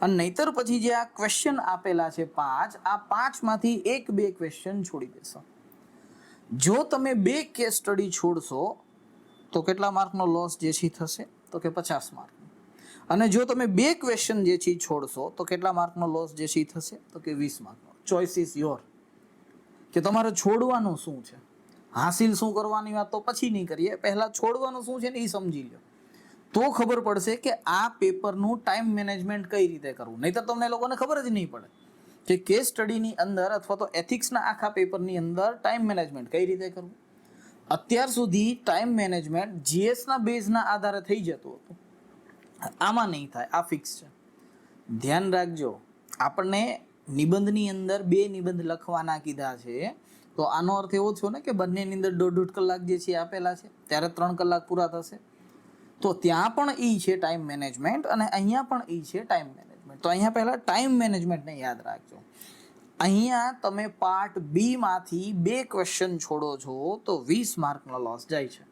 અને નહીતર પછી જે આ ક્વેશ્ચન આપેલા છે 5, આ 5માંથી 1-2 ક્વેશ્ચન છોડી દેશો. જો તમે 2 કેસ સ્ટડી છોડશો તો કેટલા માર્કનો લોસ જે છે થશે તો કે 50 માર્ક. અને જો તમે 2 ક્વેશ્ચન જે છે છોડશો તો કેટલા માર્કનો લોસ જે છે થશે તો કે 20 માર્કનો. ચોઇસ ઇઝ યોર કે તમારે છોડવાનું શું છે. હાસિલ શું કરવાની વાત તો પછી નહીં કરીએ, પહેલા છોડવાનું શું છે ને એ સમજી લો તો ખબર પડશે કે આ પેપરનું ટાઈમ મેનેજમેન્ટ કઈ રીતે કરવું. નહીં તો તમને લોકોને ખબર જ નહીં પડે કે કેસ સ્ટડીની અંદર અથવા તો એથિક્સના આખા પેપરની અંદર ટાઈમ મેનેજમેન્ટ કઈ રીતે કરવું. અત્યાર સુધી ટાઈમ મેનેજમેન્ટ જીએસના બેઝના આધારે થઈ જતું હતું. આમાં નહીં થાય, આ ફિક્સ છે. ધ્યાન રાખજો. આપણને નિબંધની અંદર 2 નિબંધ લખવાના કીધા છે તો આનો અર્થ એવો થયો ને કે બંનેની અંદર 1.5 કલાક જે છે આપેલા છે ત્યારે 3 કલાક પૂરા થશે. તો ત્યાં પણ ઈ છે ટાઈમ મેનેજમેન્ટ અને અહીંયા પણ ઈ છે ટાઈમ મેનેજમેન્ટ. તો અહીંયા પહેલા ટાઈમ મેનેજમેન્ટને યાદ રાખજો. અહીંયા તમે પાર્ટ બી માંથી 2 ક્વેશ્ચન છોડો છો તો 20 માર્કનો લોસ જાય છે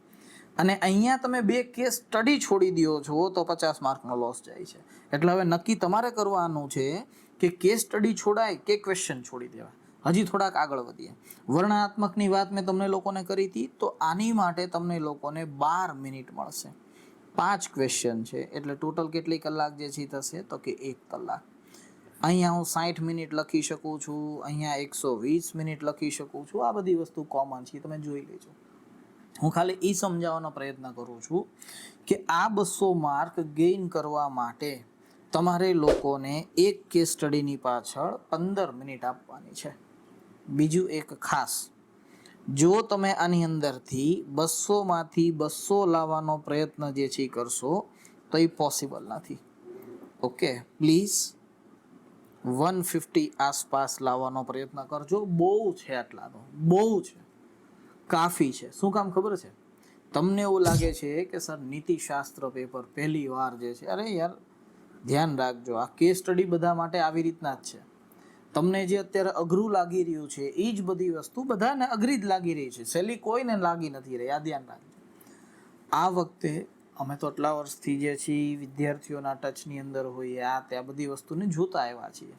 અને અહીંયા તમે 2 કેસ સ્ટડી છોડી દો છો તો 50 માર્કનો લોસ જાય છે. એટલે હવે નક્કી તમારે કરવાનું છે કે કેસ સ્ટડી છોડાય કે ક્વેશ્ચન છોડી દેવા. હજી થોડાક આગળ વધીએ. વર્ણનાત્મકની વાત મેં તમને લોકોને કરી હતી, તો આની માટે તમને લોકોને 12 મિનિટ મળશે. 5 ક્વેશ્ચન છે એટલે ટોટલ કેટલી કલાક જે છે થશે તો કે 1 કલાક. અહીંયા હું 60 મિનિટ લખી શકું છું, અહીંયા 120 મિનિટ લખી શકું છું. આ બધી વસ્તુ કોમન છે, તમે જોઈ લેજો. હું ખાલી એ સમજાવવાનો પ્રયત્ન કરું છું કે આ 200 માર્ક ગેઇન કરવા માટે તમારે લોકોને એક કેસ સ્ટડીની પાછળ 15 મિનિટ આપવાની છે. બીજું એક ખાસ, જો તમે આની અંદરથી 200માંથી 200 લાવવાનો પ્રયત્ન જે છે કરશો તો એ પોસિબલ નથી. ઓકે, પ્લીઝ 150 આસપાસ લાવવાનો પ્રયત્ન કરજો. બહુ છે, આટલા તો બહુ છે, કાફી છે. શું કામ ખબર છે? તમને એવું લાગે છે કે સર નીતિશાસ્ત્ર પેપર પહેલી વાર જે છે, અરે યાર ધ્યાન રાખજો, આ કેસ સ્ટડી બધા માટે આવી રીતના જ છે. તમને જે અત્યારે અઘરું લાગી રહ્યું છે એ જ બધી વસ્તુ બધાને અઘરી જ લાગી રહી છે, સહેલી કોઈને લાગી નથી રહી. આ ધ્યાન રાખજો. આ વખતે અમે તો આટલા વર્ષથી જે છીએ વિદ્યાર્થીઓના ટચની અંદર હોઈએ, આ તે બધી વસ્તુને જોતા આવ્યા છીએ.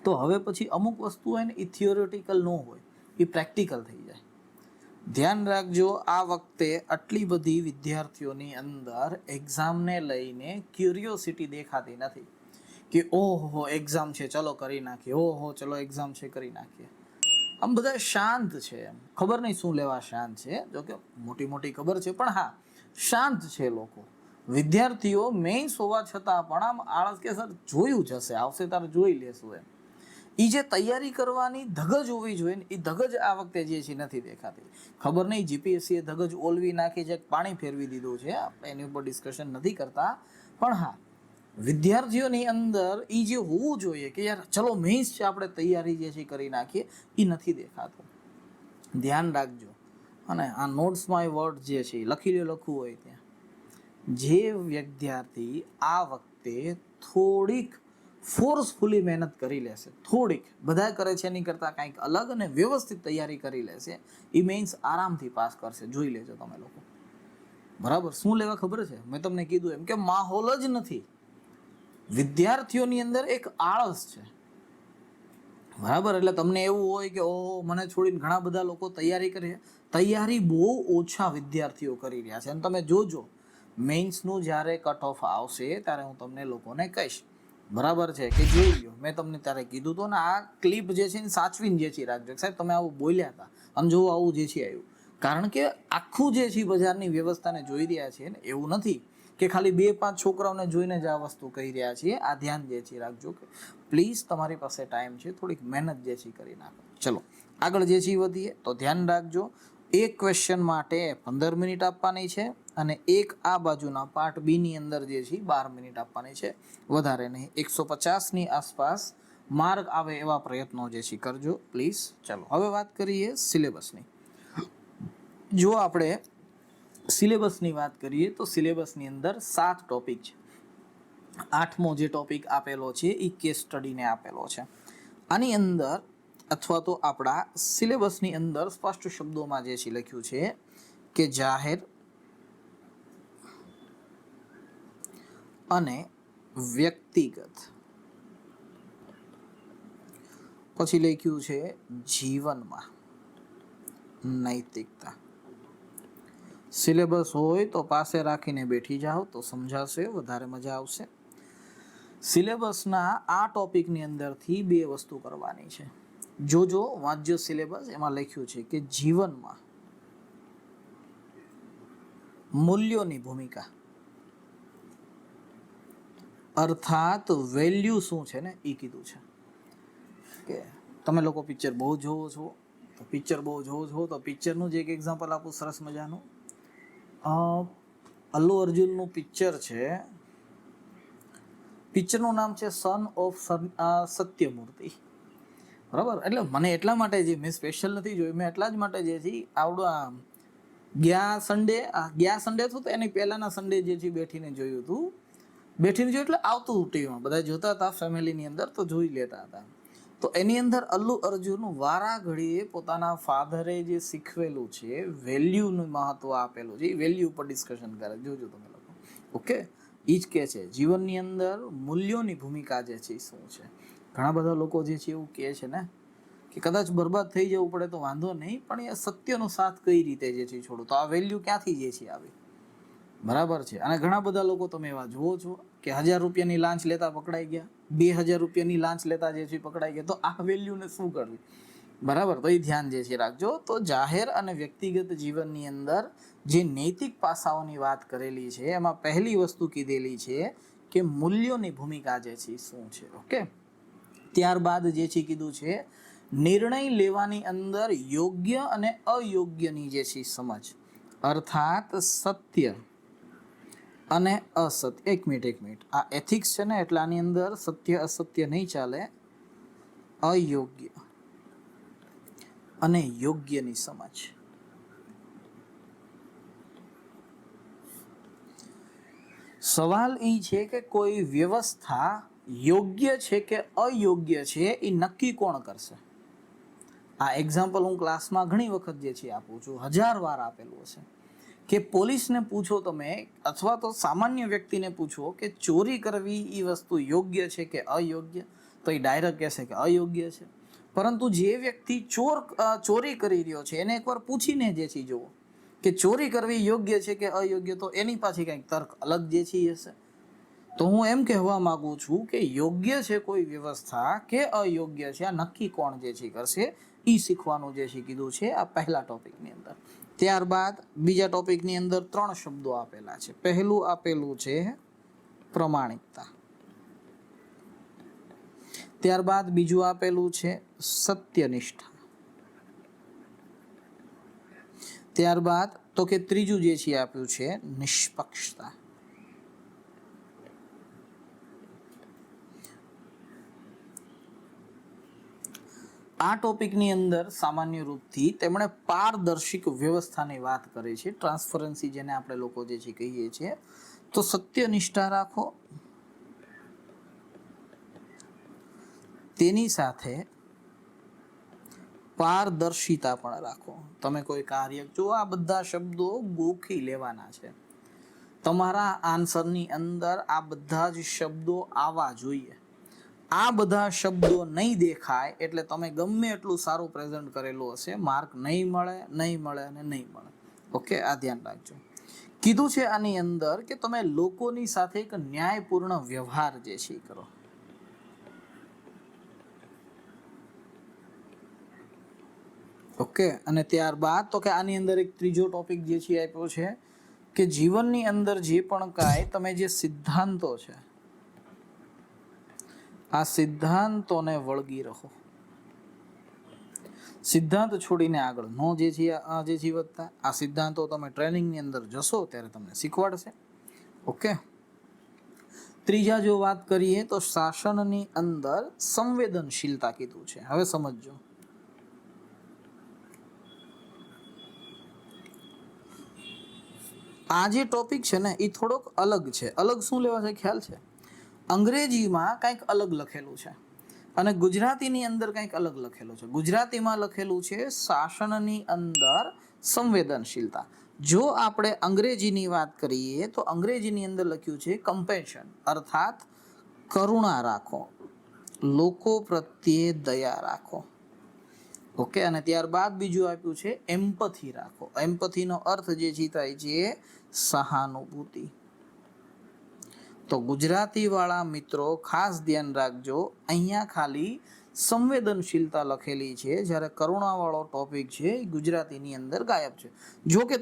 તો હવે પછી અમુક વસ્તુ હોય ને એ થિયોરિટિકલ ન હોય, એ પ્રેક્ટિકલ થઈ જાય. ધ્યાન રાખજો, આ વખતે આટલી બધી વિદ્યાર્થીઓની અંદર એક્ઝામને લઈને ક્યુરિયોસિટી દેખાતી નથી કે ઓહો એક્ઝામ છે ચલો કરી નાખીએ, ઓહો ચલો એક્ઝામ છે કરી નાખીએ. આમ બધા શાંત છે, એમ ખબર નહીં શું લેવા શાંત છે, જો કે મોટી મોટી ખબર છે, પણ હા શાંત છે લોકો. વિદ્યાર્થીઓ મેઇન્સ હોવા છતાં પણ આમ આળસ કે સર જોયું જશે, આવશે તારે જોઈ લેશું એમ. એ જે તૈયારી કરવાની ધગજ હોવી જોઈએ ને એ ધગજ આ વખતે જે છે નથી દેખાતી. ખબર નહીં જીપીએસસીએ ધગજ ઓલવી નાખી છે, પાણી ફેરવી દીધું છે, આપણે એની ઉપર ડિસ્કશન નથી કરતા. પણ હા, વિદ્યાર્થીઓની અંદર એ જે હોવું જોઈએ કે યાર ચલો મેઇન્સ છે આપણે તૈયારી જે છે કરી નાખીએ, એ નથી દેખાતું. ધ્યાન રાખજો. અને આ નોટ્સમાં વર્ડ જે છે લખવું હોય ત્યાં, જે વિદ્યાર્થી આ વખતે થોડીક ફોર્સફુલી મહેનત કરી લેશે, થોડીક બધા કરે છે એની કરતાં કંઈક અલગ અને વ્યવસ્થિત તૈયારી કરી લેશે, એ મેઇન્સ આરામથી પાસ કરશે. જોઈ લેજો તમે લોકો. બરાબર? શું લેવા ખબર છે? મેં તમને કીધું એમ કે માહોલ જ નથી. વિદ્યાર્થીઓની અંદર એક આળસ છે. બરાબર? એટલે તમને એવું હોય કે ઓહો મને છોડીને ઘણા બધા લોકો તૈયારી કરે છે. તૈયારી બહુ ઓછા વિદ્યાર્થીઓ કરી રહ્યા છે. અને તમે જોજો મેઇન્સનું જ્યારે કટ ઓફ આવશે ત્યારે હું તમને લોકોને કહીશ. બરાબર છે કે જોઈ લો, મેં તમને ત્યારે કીધું હતું ને આ ક્લિપ જે છે ને સાચવીને જે છે રાખજો. સાહેબ તમે આવું બોલ્યા હતા અને જો આવું જે છે આવ્યું, કારણ કે આખું જે છે બજારની વ્યવસ્થાને જોઈ રહ્યા છીએ ને, એવું નથી કે ખાલી 2-5 છોકરાઓને જોઈને જ આ વસ્તુ કહી રહ્યા છીએ. આ ધ્યાન જે છે રાખજો કે પ્લીઝ તમારી પાસે ટાઈમ છે, થોડીક મહેનત જે છે કરી નાખો. ચલો આગળ જે છે વધીએ. તો ધ્યાન રાખજો, એક ક્વેશ્ચન માટે 15 મિનિટ આપવાની છે અને એક આ બાજુના પાર્ટ બી ની અંદર જે છે 12 મિનિટ આપવાની છે, વધારે નહીં. 150ની આસપાસ માર્ક આવે એવા પ્રયત્નો જે છે કરજો પ્લીઝ. ચલો હવે વાત કરીએ સિલેબસની. જો આપણે સિલેબસની વાત કરીએ તો સિલેબસની અંદર 7 ટોપિક છે. 8મો જે ટોપિક આપેલો છે એ કેસ સ્ટડીને આપેલો છે. આની અંદર અથવા તો આપણા સિલેબસની અંદર સ્પષ્ટ શબ્દોમાં જે છે લખ્યું છે કે જાહેર અને વ્યક્તિગત, પછી લખ્યું છે જીવનમાં નૈતિકતા. સિલેબસ હોય તો પાસે રાખીને બેઠી જાઓ તો સમજાશે, વધારે મજા આવશે. સિલેબસના આ ટોપિકની અંદરથી 2 વસ્તુ કરવાની છે. જોજો વાંચજો સિલેબસ. એમાં લખ્યું છે કે જીવનમાં મૂલ્યોની ભૂમિકા, અર્થાત વેલ્યુ શું છે ને એ કીધું છે. કે તમે લોકો પિક્ચર બહુ જોવો છો તો પિક્ચરનું જ એક એક્ઝામ્પલ આપું સરસ મજાનું. અલ્લુ અર્જુનનું પિક્ચર છે, પિક્ચરનું નામ છે સન ઓફ સત્યમૂર્તિ. બરાબર? એટલે મને એટલા માટે જે મેં સ્પેશિયલ નથી જોયું, મેં એટલા જ માટે જે છે આવડું ગયા સન્ડે હતું તો એની પહેલાના સન્ડે જે છે બેઠીને જોયું હતું. એટલે આવતું ટીવીમાં બધા જોતા હતા ફેમિલીની અંદર તો જોઈ લેતા હતા. તો એની અંદર અલ્લુ અર્જુન વારા ઘડીએ પોતાના ફાધરે જે શીખવેલું છે, વેલ્યુનું મહત્વ આપેલું છે, એ વેલ્યુ ઉપર ડિસ્કશન કરે. જોજો તમે લોકો. ઓકે, એ જ કહે છે જીવનની અંદર મૂલ્યોની ભૂમિકા જે છે શું છે. ઘણા બધા લોકો જે છે એવું કહે છે ને કે કદાચ બરબાદ થઈ જવું પડે તો વાંધો નહીં, પણ એ સત્યનો સાથ કઈ રીતે જે છે છોડો. તો આ વેલ્યુ ક્યાંથી જે છે આવી, બરાબર છે. અને ઘણા બધા લોકો તમે એવા જુઓ છો કે 1000 રૂપિયાની લાંચ લેતા પકડાઈ ગયા, 2000 રૂપિયાની લાંચ લેતા જે છે પકડાઈ ગયા. તો આ વેલ્યુને શું કરવી, બરાબર. તો એ ધ્યાન જે છે રાખજો. તો જાહેર અને વ્યક્તિગત જીવનની અંદર જે નૈતિક પાસાઓની વાત કરેલી છે એમાં પહેલી વસ્તુ કીધેલી છે કે મૂલ્યોની ભૂમિકા જે છે શું છે. ઓકે, ત્યારબાદ જે છે કીધું છે નિર્ણય લેવાની અંદર યોગ્ય અને અયોગ્યની જે છે સમજ, અર્થાત સત્ય અને અસત્ય. એક મિનિટ, આ એથિક્સ છે ને, એટલે આની અંદર સત્ય અસત્ય નહીં ચાલે. અયોગ્ય અને યોગ્યની સમજ. સવાલ એ છે કે કોઈ વ્યવસ્થા યોગ્ય છે કે અયોગ્ય છે એ નક્કી કોણ કરશે. આ એક્ઝામ્પલ હું ક્લાસમાં ઘણી વખત જે છે આપું છું, 1000 વાર આપેલું હશે કે પોલીસને પૂછો તમે અથવા તો સામાન્ય વ્યક્તિને પૂછો કે ચોરી કરવી એ વસ્તુ યોગ્ય છે કે અયોગ્ય, તો એ ડાયરેક્ટ કહેશે કે અયોગ્ય છે. પરંતુ જે વ્યક્તિ ચોરી કરી રહ્યો છે એને એકવાર પૂછીને જે છે જુઓ કે ચોરી કરવી યોગ્ય છે કે અયોગ્ય, તો એની પાછી કંઈક તર્ક અલગ જે છે હશે. તો હું એમ કહેવા માંગુ છું કે યોગ્ય છે કોઈ વ્યવસ્થા કે અયોગ્ય છે, આ નક્કી કોણ જે છે કરશે, એ શીખવાનું જે છે કીધું છે આ પહેલા ટોપિકની અંદર. ત્યારબાદ બીજા ટોપિકની અંદર 3 શબ્દો આપેલા છે. પહેલું આપેલું છે પ્રમાણિકતા, ત્યારબાદ બીજું આપેલું છે સત્યનિષ્ઠા, ત્યારબાદ તો કે ત્રીજું જે છે આપ્યું છે નિષ્પક્ષતા. આ ટોપિકની અંદર સામાન્ય રૂપથી તેમણે પારદર્શિક વ્યવસ્થાની વાત કરી છે, ટ્રાન્સપરન્સી જેને આપણે લોકો જે છે કહીએ છીએ. તો સત્યનિષ્ઠા રાખો, તેની સાથે પારદર્શિતા પણ રાખો. તમે કોઈ કાર્ય જો, આ બધા શબ્દો ગોખી લેવાના છે તમારા આન્સરની અંદર. આ બધા જ શબ્દો આવવા જોઈએ. આ બધા શબ્દો નહીં દેખાય એટલે તમે ગમે એટલું સારું પ્રેઝન્ટ કરેલું હશે, માર્ક નહીં મળે અને નહીં મળે. ઓકે, આ ધ્યાન રાખજો. કીધું છે આની અંદર કે તમે લોકોની સાથે એક ન્યાયપૂર્ણ વ્યવહાર જે છે કરો. ઓકે, અને ત્યારબાદ તો કે આની અંદર એક ત્રીજો ટોપિક જે છે આપ્યો છે કે જીવનની અંદર જે પણ કાંઈ તમે જે સિદ્ધાંતો છે, આ સિદ્ધાંતોને વળગી રહો. સિદ્ધાંત છોડીને આગળ નો જે છે વધતા. આ સિદ્ધાંતો તમે ટ્રેનિંગની અંદર જશો ત્યારે તમને શીખવાડશે. ઓકે, ત્રીજા જો વાત કરીએ તો શાસનની અંદર સંવેદનશીલતા કીધું છે. હવે સમજજો, આ જે ટોપિક છે ને એ થોડોક અલગ છે. અલગ શું લેવા છે ખ્યાલ છે? અંગ્રેજીમાં કંઈક અલગ લખેલું છે અને ગુજરાતીની અંદર કંઈક અલગ લખેલું છે. ગુજરાતીમાં લખેલું છે શાસનની અંદર સંવેદનશીલતા. જો આપણે અંગ્રેજીની વાત કરીએ તો અંગ્રેજીની અંદર લખ્યું છે કમ્પેશન, અર્થાત કરુણા રાખો, લોકો પ્રત્યે દયા રાખો. ઓકે, અને ત્યારબાદ બીજું આપ્યું છે એમ્પથી રાખો. એમ્પથીનો અર્થ જે છે થાય છે સહાનુભૂતિ. તો ગુજરાતી વાળા મિત્રો ખાસ ધ્યાન રાખજો, અહીંયા ખાલી સંવેદનશીલતા લખેલી છે, જ્યારે કરુણાવાળો ટોપિક છે એ ગુજરાતીની અંદર ગાયબ છે. જો કે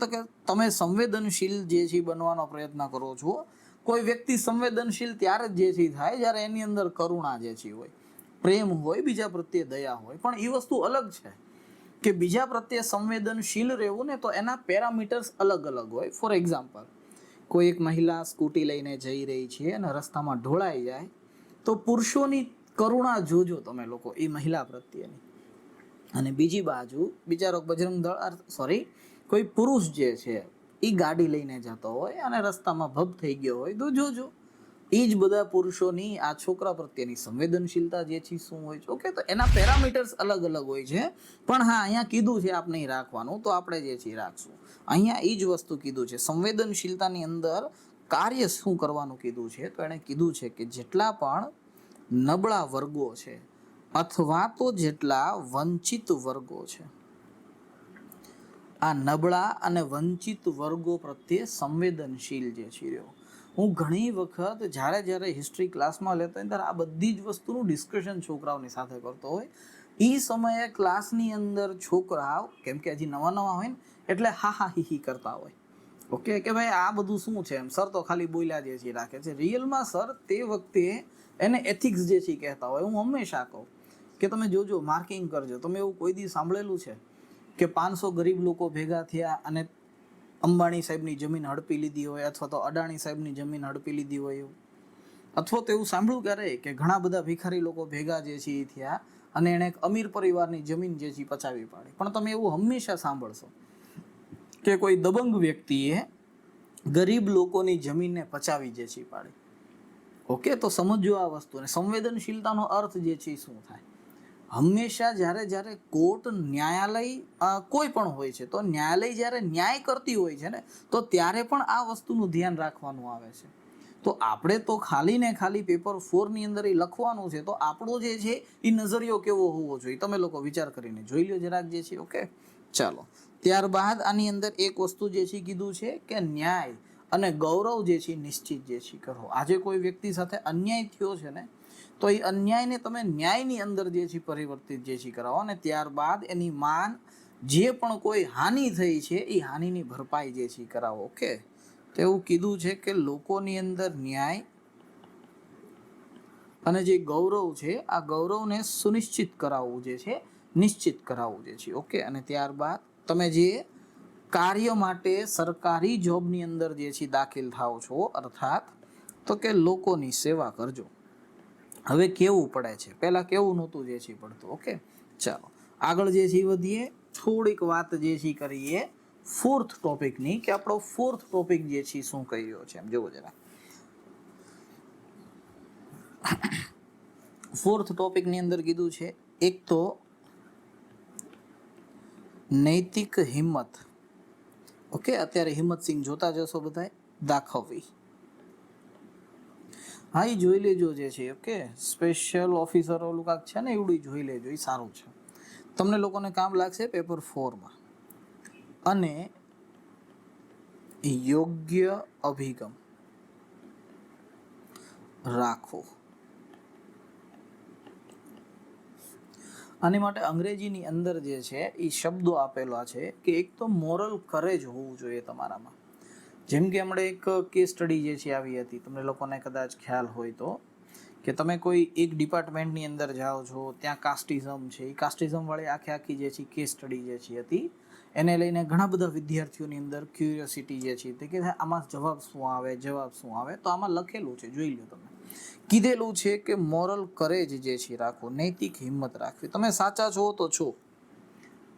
તમે સંવેદનશીલ જે છે બનવાનો પ્રયત્ન કરો છો. કોઈ વ્યક્તિ સંવેદનશીલ ત્યારે જ જે છે થાય જ્યારે એની અંદર કરુણા જે છે હોય, પ્રેમ હોય, બીજા પ્રત્યે દયા હોય. પણ એ વસ્તુ અલગ છે કે બીજા પ્રત્યે સંવેદનશીલ રહેવું ને, તો એના પેરામીટર્સ અલગ અલગ હોય. ફોર એક્ઝામ્પલ, કોઈ એક મહિલા સ્કૂટી લઈને જઈ રહી છે અને રસ્તામાં ઢોળાઈ જાય તો પુરુષોની કરુણા જોજો તમે લોકો એ મહિલા પ્રત્યેની. અને બીજી બાજુ બિચારો બજરંગ દળ કોઈ પુરુષ જે છે એ ગાડી લઈને જતો હોય અને રસ્તામાં ભબ થઈ ગયો હોય તો જોજો એ જ બધા પુરુષોની આ છોકરા પ્રત્યેની સંવેદનશીલતા જે છે શું હોય છે. ઓકે, તો એના પેરામીટર્સ અલગ અલગ હોય છે, પણ હા અહીંયા કીધું છે આપ નહીં રાખવાનું, તો આપણે જે છે રાખશું. અહીંયા એ જ વસ્તુ કીધું છે. સંવેદનશીલતાની અંદર કાર્ય શું કરવાનું કીધું છે, તો એણે કીધું છે કે જેટલા પણ નબળા વર્ગો છે અથવા તો જેટલા વંચિત વર્ગો છે, આ નબળા અને વંચિત વર્ગો પ્રત્યે સંવેદનશીલ જે છે રહ્યો. હું ઘણી વખત જ્યારે હિસ્ટ્રી ક્લાસમાં લેતો હોય ત્યારે આ બધી જ વસ્તુનું ડિસ્કશન છોકરાઓની સાથે કરતો હોય. એ સમયે ક્લાસની અંદર છોકરાઓ, કેમ કે હજી નવા નવા હોય ને, એટલે હા હા હી હી કરતા હોય. ઓકે, કે ભાઈ આ બધું શું છે, એમ સર તો ખાલી બોલ્યા જે છે રાખે છે. રિયલમાં સર તે વખતે એને એથિક્સ જે છે કહેતા હોય. હું હંમેશા કહું કે તમે જોજો, માર્કિંગ કરજો. તમે એવું કોઈ દી સાંભળેલું છે કે 500 ગરીબ લોકો ભેગા થયા અને અંબાણી સાહેબની જમીન હડપી લીધી હોય, અથવા તો અડાણી સાહેબની જમીન હડપી લીધી હોય એવું? અથવા તો એવું સાંભળ્યું ક્યારે કે ઘણા બધા ભિખારી લોકો ભેગા જે છે થયા અને એણે એક અમીર પરિવારની જમીન જે છે પચાવી પાડી? પણ તમે એવું હંમેશા સાંભળશો કે કોઈ દબંગ વ્યક્તિએ ગરીબ લોકોની જમીનને પચાવી જે છે પાડી. ઓકે, તો સમજો આ વસ્તુને. સંવેદનશીલતાનો અર્થ જે છે શું થાય? હંમેશા જ્યારે કોર્ટ, ન્યાયાલય કોઈ પણ હોય છે, તો ન્યાયાલય જ્યારે ન્યાય કરતી હોય છે ને, તો ત્યારે પણ આ વસ્તુનું ધ્યાન રાખવાનું આવે છે. તો આપણે તો ખાલી ને ખાલી પેપર 4 ની અંદર એ લખવાનું છે, તો આપણો જે છે એ નજરિયો કેવો હોવો જોઈએ તમે લોકો વિચાર કરીને જોઈ લો જરાક જે છે. ઓકે, ચાલો. ત્યારબાદ આની અંદર એક વસ્તુ જે છે કીધું છે કે ન્યાય અને ગૌરવ જે છે નિશ્ચિત જે છે કરો. આજે કોઈ વ્યક્તિ સાથે અન્યાય થયો છે ને, તો એ અન્યાયને તમે ન્યાયની અંદર જે છે પરિવર્તિત જે છે કરાવો, અને ત્યારબાદ એની માન જે પણ કોઈ હાનિ થઈ છે એ હાનિની ભરપાઈ જે છે કરાવો. ઓકે, તો એવું કીધું છે કે લોકોની અંદર ન્યાય અને જે ગૌરવ છે, આ ગૌરવને સુનિશ્ચિત કરાવવું જે છે, નિશ્ચિત કરાવવું જે છે. ઓકે, અને ત્યારબાદ તમે જે કાર્ય માટે સરકારી જોબની અંદર જે છે દાખલ થાઓ છો, અર્થાત તો કે લોકોની સેવા કરજો. હવે કેવું પડે છે, પહેલા કેવું નહોતું જે છે પડતું. ઓકે, ચાલો આગળ જે છે વધીએ. થોડીક વાત જે છે કરીએ 4th ટોપિકની, કે આપણો 4th ટોપિક જે છે શું કહી રહ્યો છે, એમ જોવો જરા. 4th ટોપિકની અંદર કીધું છે એક તો નૈતિક હિંમત. ઓકે, અત્યારે હિંમતસિંહ જોતા જશો બધા, દાખવવી. હા, એ જોઈ લેજો જે છે. ઓકે, સ્પેશિયલ ઓફિસર ઓલું કાંક છે ને, એવડું જોઈ લેજો, એ સારું છે, તમને લોકોને કામ લાગશે પેપર 4માં. અને યોગ્ય અભિગમ રાખો. આની માટે અંગ્રેજીની અંદર જે છે એ શબ્દો આપેલા છે કે એક તો મોરલ કરેજ હોવું જોઈએ તમારામાં. જેમ કે હમણાં એક કેસ સ્ટડી જે છે આવી હતી, તમને લોકોને કદાચ ખ્યાલ હોય તો, કે તમે કોઈ એક ડિપાર્ટમેન્ટની અંદર જાઓ છો, ત્યાં કાસ્ટિઝમ છે, એ કાસ્ટિઝમ વાળી આખી જે છે કેસ સ્ટડી જે છે હતી, એને લઈને ઘણા બધા વિદ્યાર્થીઓની અંદર ક્યુરિયોસિટી જે છે કે આમાં જવાબ શું આવે. તો આમાં લખેલું છે, જોઈ લો તમે. કીધેલું છે કે મોરલ કરેજ જે છે રાખો, નૈતિક હિંમત રાખવી. તમે સાચા છો તો છો,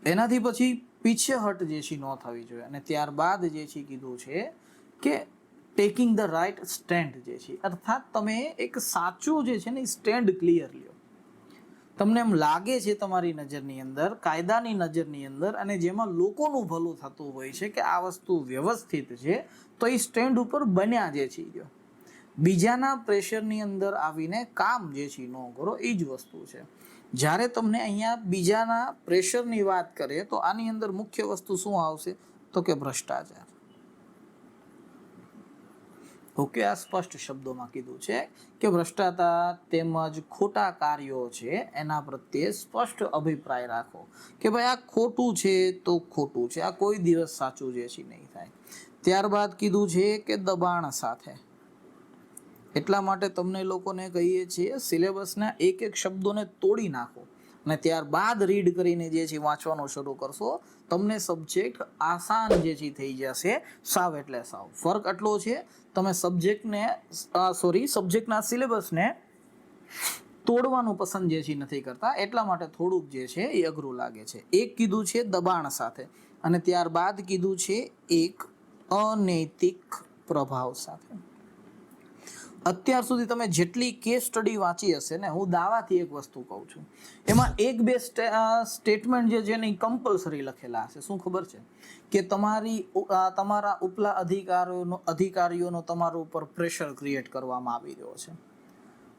એનાથી પછી પીછેહટ જે છે ન થવી જોઈએ. અને ત્યારબાદ જે છે કીધું છે કે ટેકિંગ ધ રાઇટ સ્ટેન્ડ જે છે, અર્થાત તમે એક સાચું જે છે ને સ્ટેન્ડ ક્લિયર લ્યો. તમને એમ લાગે છે તમારી નજરની અંદર, કાયદાની નજરની અંદર, અને જેમાં લોકોનું ભલું થતું હોય છે કે આ વસ્તુ વ્યવસ્થિત છે, તો એ સ્ટેન્ડ ઉપર બન્યા જે છે. બીજાના પ્રેશરની અંદર આવીને કામ જે છે ન કરો, એ જ વસ્તુ છે. જ્યારે તમને અહીંયા બીજાના પ્રેશરની વાત કરે તો આની અંદર મુખ્ય વસ્તુ શું આવશે, તો કે ભ્રષ્ટાચાર. ઓકે, આ સ્પષ્ટ શબ્દોમાં કીધું છે કે ભ્રષ્ટાચાર તેમજ ખોટા કાર્યો છે એના પ્રત્યે સ્પષ્ટ અભિપ્રાય રાખો કે ભાઈ આ ખોટું છે તો ખોટું છે, આ કોઈ દિવસ સાચું જે છે નહીં થાય. ત્યારબાદ કીધું છે કે દબાણ સાથે. એટલા માટે તમને લોકોને કહીએ છીએ સિલેબસના એક શબ્દોને તોડી નાખો અને ત્યારબાદ રીડ કરીને જે છે વાંચવાનું શરૂ કરશો, તમને સબ્જેક્ટ આસાન જે છે થઈ જશે. સાવ એટલે સાવ ફરક એટલો છે, તમે સબ્જેક્ટના સિલેબસને તોડવાનું પસંદ જે છે નથી કરતા, એટલા માટે થોડુંક જે છે એ અઘરું લાગે છે. એક કીધું છે દબાણ સાથે, અને ત્યારબાદ કીધું છે એક અનૈતિક પ્રભાવ સાથે. અત્યાર સુધી તમે જેટલી કેસ સ્ટડી વાંચી હશે ને, હું દાવાથી એક વસ્તુ કહું છું, એમાં એક બે સ્ટેટમેન્ટ જે છે ને કમ્પલસરી લખેલા હશે. શું ખબર છે? કે તમારા ઉપલા અધિકારીઓનો તમારા ઉપર પ્રેશર ક્રિએટ કરવામાં આવી રહ્યો છે.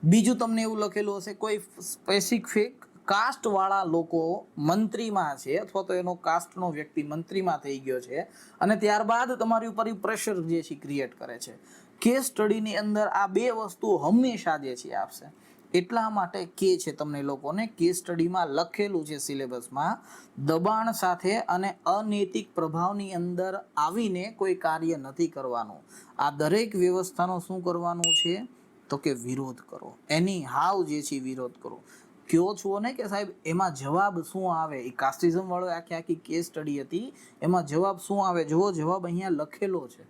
બીજું તમને એવું લખેલું હશે કોઈ સ્પેસિફિક કાસ્ટ વાળા લોકો મંત્રીમાં છે, અથવા તો એનો કાસ્ટનો વ્યક્તિ મંત્રીમાં થઈ ગયો છે, અને ત્યારબાદ તમારી ઉપર પ્રેશર જે છે ક્રિએટ કરે છે. કેસ સ્ટડીની અંદર આ બે વસ્તુ હંમેશા જે છે આપશે. એટલા માટે કે છે તમને લોકોને કેસ સ્ટડીમાં લખેલું છે સિલેબસમાં, દબાણ સાથે અને અનૈતિક પ્રભાવની અંદર આવીને કોઈ કાર્ય નથી કરવાનું. આ દરેક વ્યવસ્થાનો શું કરવાનું છે? તો કે વિરોધ કરો. એની હાવ જે છે વિરોધ કરો. કયો છો ને કે સાહેબ એમાં જવાબ શું આવે? એ કાસ્ટિઝમ વાળો આખી કેસ સ્ટડી હતી, એમાં જવાબ શું આવે? જુઓ, જવાબ અહીંયા લખેલો છે.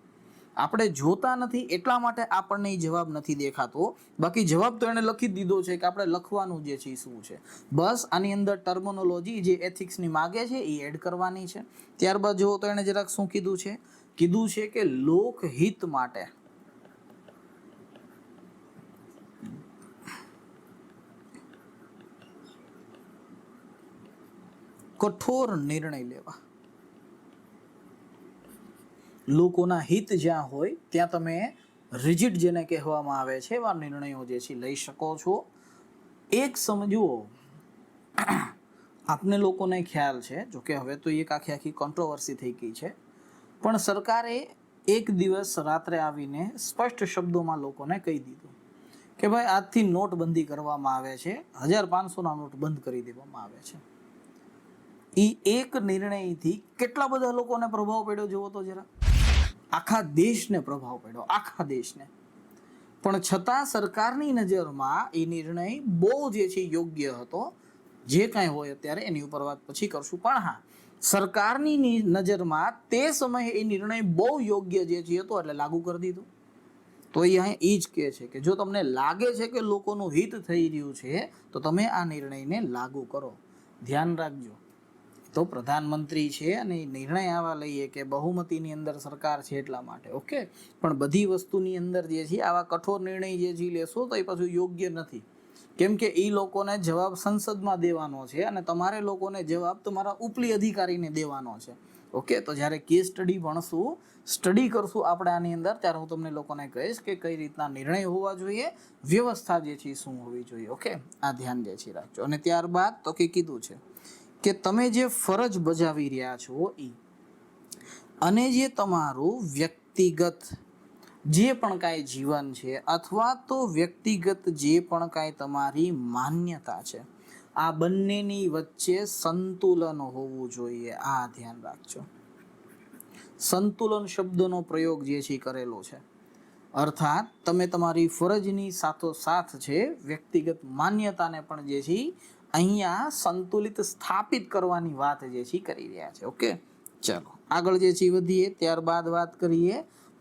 આપણે જોતા નથી એટલા માટે આપણને એ જવાબ નથી દેખાતો, બાકી જવાબ તો એને લખી દીધો છે કે આપણે લખવાનું જે છે શું છે. બસ આની અંદર ટર્મિનોલોજી જે એથિક્સની માગે છે એ એડ કરવાની છે. ત્યારબાદ જુઓ તો એને જરાક શું કીધું છે? કીધું છે કે લોકહિત માટે કઠોર નિર્ણય લેવા. લોકોના હિત જ્યાં હોય ત્યાં તમે રિજિડ જેને કહેવામાં આવે છે એવા નિર્ણયો જે છે લઈ શકો છો. એક સમજવો, આપને લોકોને ખ્યાલ છે, જોકે હવે તો એક આખી કોન્ટ્રોવર્સી થઈ ગઈ છે, પણ સરકારે એક દિવસ રાત્રે આવીને સ્પષ્ટ શબ્દોમાં લોકોને કહી દીધું કે ભાઈ આજથી નોટબંધી કરવામાં આવે છે, 1500ના નોટ બંધ કરી દેવામાં આવે છે. એ એક નિર્ણયથી કેટલા બધા લોકોને પ્રભાવ પડ્યો જુઓ તો જરા. આખા દેશને પ્રભાવ પડ્યો, આખા દેશને. પણ છતાં સરકારની નજરમાં એ નિર્ણય બહુ જે છે યોગ્ય હતો. જે કાંઈ હોય અત્યારે એની ઉપર વાત પછી કરશું, પણ હા, સરકારની નજરમાં તે સમયે એ નિર્ણય બહુ યોગ્ય જે છે હતો એટલે લાગુ કરી દીધો. તો અહીંયા એ જ કહે છે કે જો તમને લાગે છે કે લોકોનું હિત થઈ રહ્યું છે તો તમે આ નિર્ણયને લાગુ કરો. ધ્યાન રાખજો, તો પ્રધાનમંત્રી છે અને નિર્ણય આવા લઈએ કે બહુમતીની અંદર સરકાર છે એટલા માટે, ઓકે. પણ બધી વસ્તુની અંદર જે છે આવા કઠોર નિર્ણય જે છે લેશો તો એ પાછું યોગ્ય નથી, કેમ કે એ લોકોને જવાબ સંસદમાં દેવાનો છે અને તમારે લોકોને જવાબ તમારા ઉપલી અધિકારીને દેવાનો છે, ઓકે. તો જ્યારે કેસ સ્ટડી ભણશું, સ્ટડી કરશું આપણે આની અંદર, ત્યારે હું તમને લોકોને કહીશ કે કઈ રીતના નિર્ણય હોવા જોઈએ, વ્યવસ્થા જે છે શું હોવી જોઈએ, ઓકે. આ ધ્યાન જે છે રાખજો. અને ત્યારબાદ તો કે કીધું છે કે તમે જે ફરજ બજાવી રહ્યા છો એ, અને જે તમારું વ્યક્તિગત જે પણ કાંઈ જીવન છે અથવા તો વ્યક્તિગત જે પણ કાંઈ તમારી માન્યતા છે, આ બંનેની વચ્ચે સંતુલન હોવું જોઈએ. આ ધ્યાન રાખજો. સંતુલન શબ્દનો પ્રયોગ જે છે કરેલો છે, અર્થાત તમે તમારી ફરજની સાથોસાથ છે વ્યક્તિગત માન્યતાને પણ જે છે અહીંયા સંતુલિત સ્થાપિત કરવાની વાત જે છે કરી રહ્યા છે, ઓકે. ચાલો આગળ જે છે વધીએ. ત્યારબાદ વાત કરીએ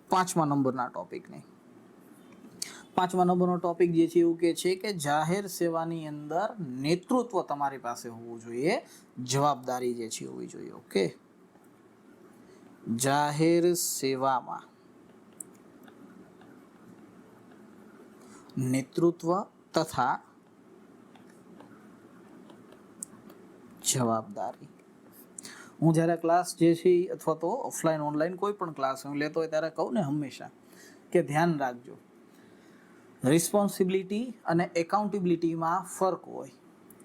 5મા નંબરના ટોપિકની. 5મા નંબરનો ટોપિક જે છે એવું કે છે કે જાહેર સેવાની અંદર નેતૃત્વ તમારી પાસે હોવું જોઈએ, જવાબદારી જે છે હોવી જોઈએ, ઓકે. જાહેર સેવામાં નેતૃત્વ તથા જવાબદારી. હું જ્યારે ક્લાસ જે છે અથવા તો ઓફલાઈન ઓનલાઈન કોઈ પણ ક્લાસ હું લેતો હોય ત્યારે કહું ને હંમેશા કે ધ્યાન રાખજો, રિસ્પોન્સિબિલિટી અને એકાઉન્ટેબિલિટીમાં ફરક હોય.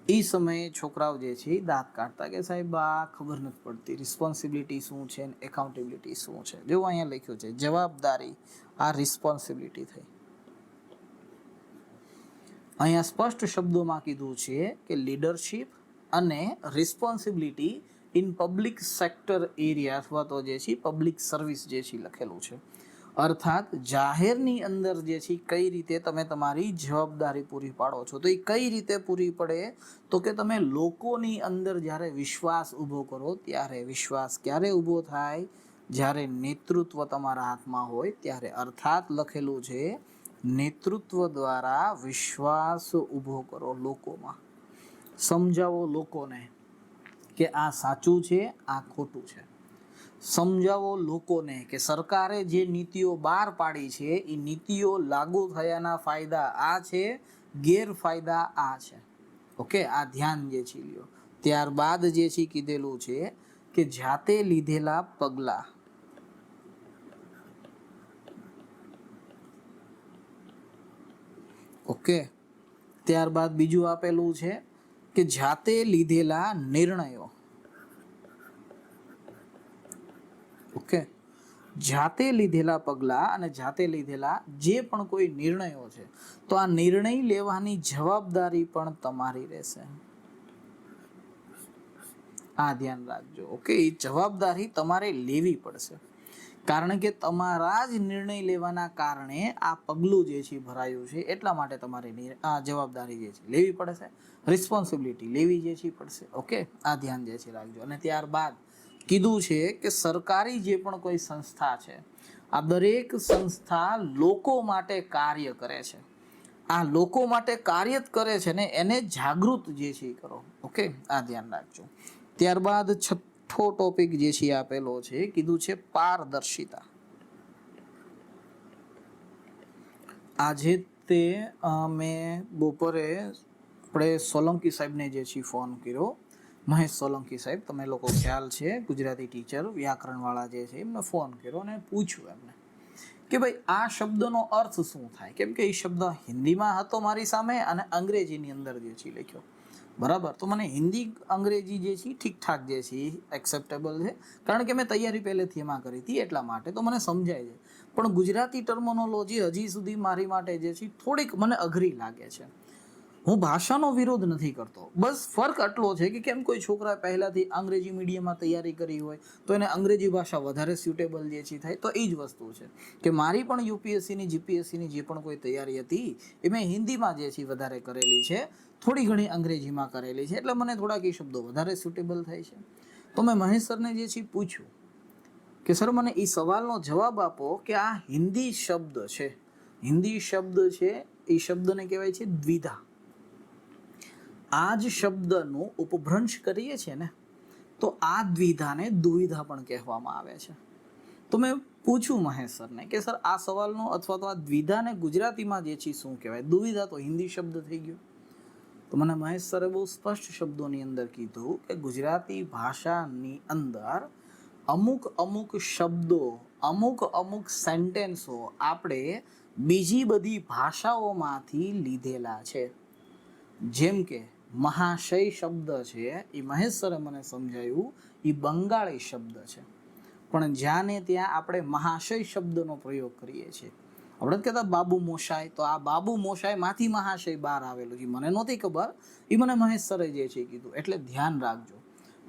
એ સમયે છોકરાઓ જે છે દાંત કાઢતા કે સાહેબ આ ખબર નથી પડતી રિસ્પોન્સિબિલિટી શું છે ને એકાઉન્ટેબિલિટી શું છે. જો અહીંયા લખ્યું છે જવાબદારી, આ રિસ્પોન્સિબિલિટી થઈ. અહીંયા સ્પષ્ટ શબ્દોમાં કીધું છે કે લીડરશિપ અને responsibility in public sector area અથવા તો જે છે પબ્લિક સર્વિસ જે છે લખેલું છે. અર્થાત જાહેરની અંદર જે છે કઈ રીતે તમે તમારી જવાબદારી પૂરી પાડો છો. તો એ કઈ રીતે પૂરી પડે? તો કે તમે લોકોની અંદર જ્યારે વિશ્વાસ ઊભો કરો ત્યારે. વિશ્વાસ ક્યારે ઊભો થાય? જ્યારે નેતૃત્વ તમારા હાથમાં હોય ત્યારે. અર્થાત લખેલું છે નેતૃત્વ દ્વારા વિશ્વાસ ઊભો કરો લોકોમાં. સમજાવો લોકોને કે આ સાચું છે, આ ખોટું છે. સમજાવો લોકોને કે સરકારે જે નીતિઓ બહાર પાડી છે એ નીતિઓ લાગુ થયાના ફાયદા આ છે, ગેરફાયદા આ છે. ઓકે, આ ધ્યાન જે છે લ્યો. ત્યારબાદ જે છે કીધેલું છે કે જાતે લીધેલા પગલાં. ઓકે, ત્યારબાદ બીજું આપેલું છે કે જાતે લીધેલા નિર્ણયો. ઓકે, જાતે લીધેલા પગલાં અને જાતે લીધેલા જે પણ કોઈ નિર્ણયો છે તો આ નિર્ણય લેવાની જવાબદારી પણ તમારી રહેશે. આ ધ્યાન રાખજો. ઓકે, એ જવાબદારી તમારે લેવી પડશે, કારણ કે તમારા જ નિર્ણય લેવાના કારણે આ પગલું જે છે ભરાયું છે, એટલા માટે તમારે આ જવાબદારી જે છે લેવી પડશે, રિસ્પોન્સિબિલિટી લેવી જે છે પડશે. ઓકે, આ ધ્યાન જે છે રાખજો. અને ત્યારબાદ કીધું છે કે સરકારી જે પણ કોઈ સંસ્થા છે આ દરેક સંસ્થા લોકો માટે કાર્ય કરે છે. આ લોકો માટે કાર્ય કરે છે ને એને જાગૃત જે છે કરો. ઓકે, આ ધ્યાન રાખજો. ત્યારબાદ છઠ્ઠો ટોપિક જે છે આપેલો છે, કીધું છે પારદર્શિતા. આજે તે મેં બપોરે આપણે સોલંકી સાહેબને જે છે ફોન કર્યો, મહેશ સોલંકી સાહેબ, તમે લોકો ખ્યાલ છે, ગુજરાતી ટીચર વ્યાકરણવાળા જે છે, એમને ફોન કર્યો અને પૂછ્યું એમને કે ભાઈ આ શબ્દનો અર્થ શું થાય, કેમ કે એ શબ્દ હિન્દીમાં હતો મારી સામે અને અંગ્રેજીની અંદર જે છે લખ્યો. બરાબર, તો મને હિન્દી અંગ્રેજી જે છે ઠીકઠાક જે છે એક્સેપ્ટેબલ છે, કારણ કે મેં તૈયારી પહેલેથી એમાં કરી હતી એટલા માટે તો મને સમજાય છે. પણ ગુજરાતી ટર્મિનોલોજી હજી સુધી મારી માટે જે છે થોડીક મને અઘરી લાગે છે. હું ભાષાનો વિરોધ નથી કરતો, બસ ફર્ક આટલો છે કે કેમ કોઈ છોકરા પહેલાથી અંગ્રેજી મીડિયમમાં તૈયારી કરી હોય તો એને અંગ્રેજી ભાષા વધારે સ્યુટેબલ જે છે થાય. તો એ જ વસ્તુ છે કે મારી પણ યુપીએસસીની જીપીએસસીની જે પણ કોઈ તૈયારી હતી એ મેં હિન્દીમાં જે છે વધારે કરેલી છે, થોડી ઘણી અંગ્રેજીમાં કરેલી છે, એટલે મને થોડાક એ શબ્દો વધારે સ્યુટેબલ થાય છે. તો મેં મહેશ સરને જે છે પૂછ્યું કે સર મને એ સવાલનો જવાબ આપો કે આ હિન્દી શબ્દ છે, હિન્દી શબ્દ છે, એ શબ્દને કહેવાય છે દ્વિધા. આ જ શબ્દનું ઉપભ્રંશ કરીએ છીએ ને તો આ દ્વિધાને દુવિધા પણ કહેવામાં આવે છે. તો મેં પૂછ્યું મહેશ સરને કે સર આ સવાલનો અથવા તો આ દ્વિધાને ગુજરાતીમાં જે છે શું કહેવાય? દુવિધા તો હિન્દી શબ્દ થઈ ગયો. તો મને મહેશ સરે બહુ સ્પષ્ટ શબ્દોની અંદર કીધું કે ગુજરાતી ભાષાની અંદર અમુક અમુક શબ્દો, અમુક અમુક સેન્ટેન્સો આપણે બીજી બધી ભાષાઓમાંથી લીધેલા છે. જેમ કે મહાશય શબ્દ છે, એ મહેશ સરે મને સમજાયું એ બંગાળી શબ્દ છે, પણ જ્યાં ને ત્યાં આપણે મહાશય શબ્દનો પ્રયોગ કરીએ છીએ. આપણે કહેતા બાબુ મોશાય, તો આ બાબુ મોશાયમાંથી મહાશય બહાર આવેલું છે, મને નહોતી ખબર, એ મને મહેશ સરે જે છે કીધું. એટલે ધ્યાન રાખજો,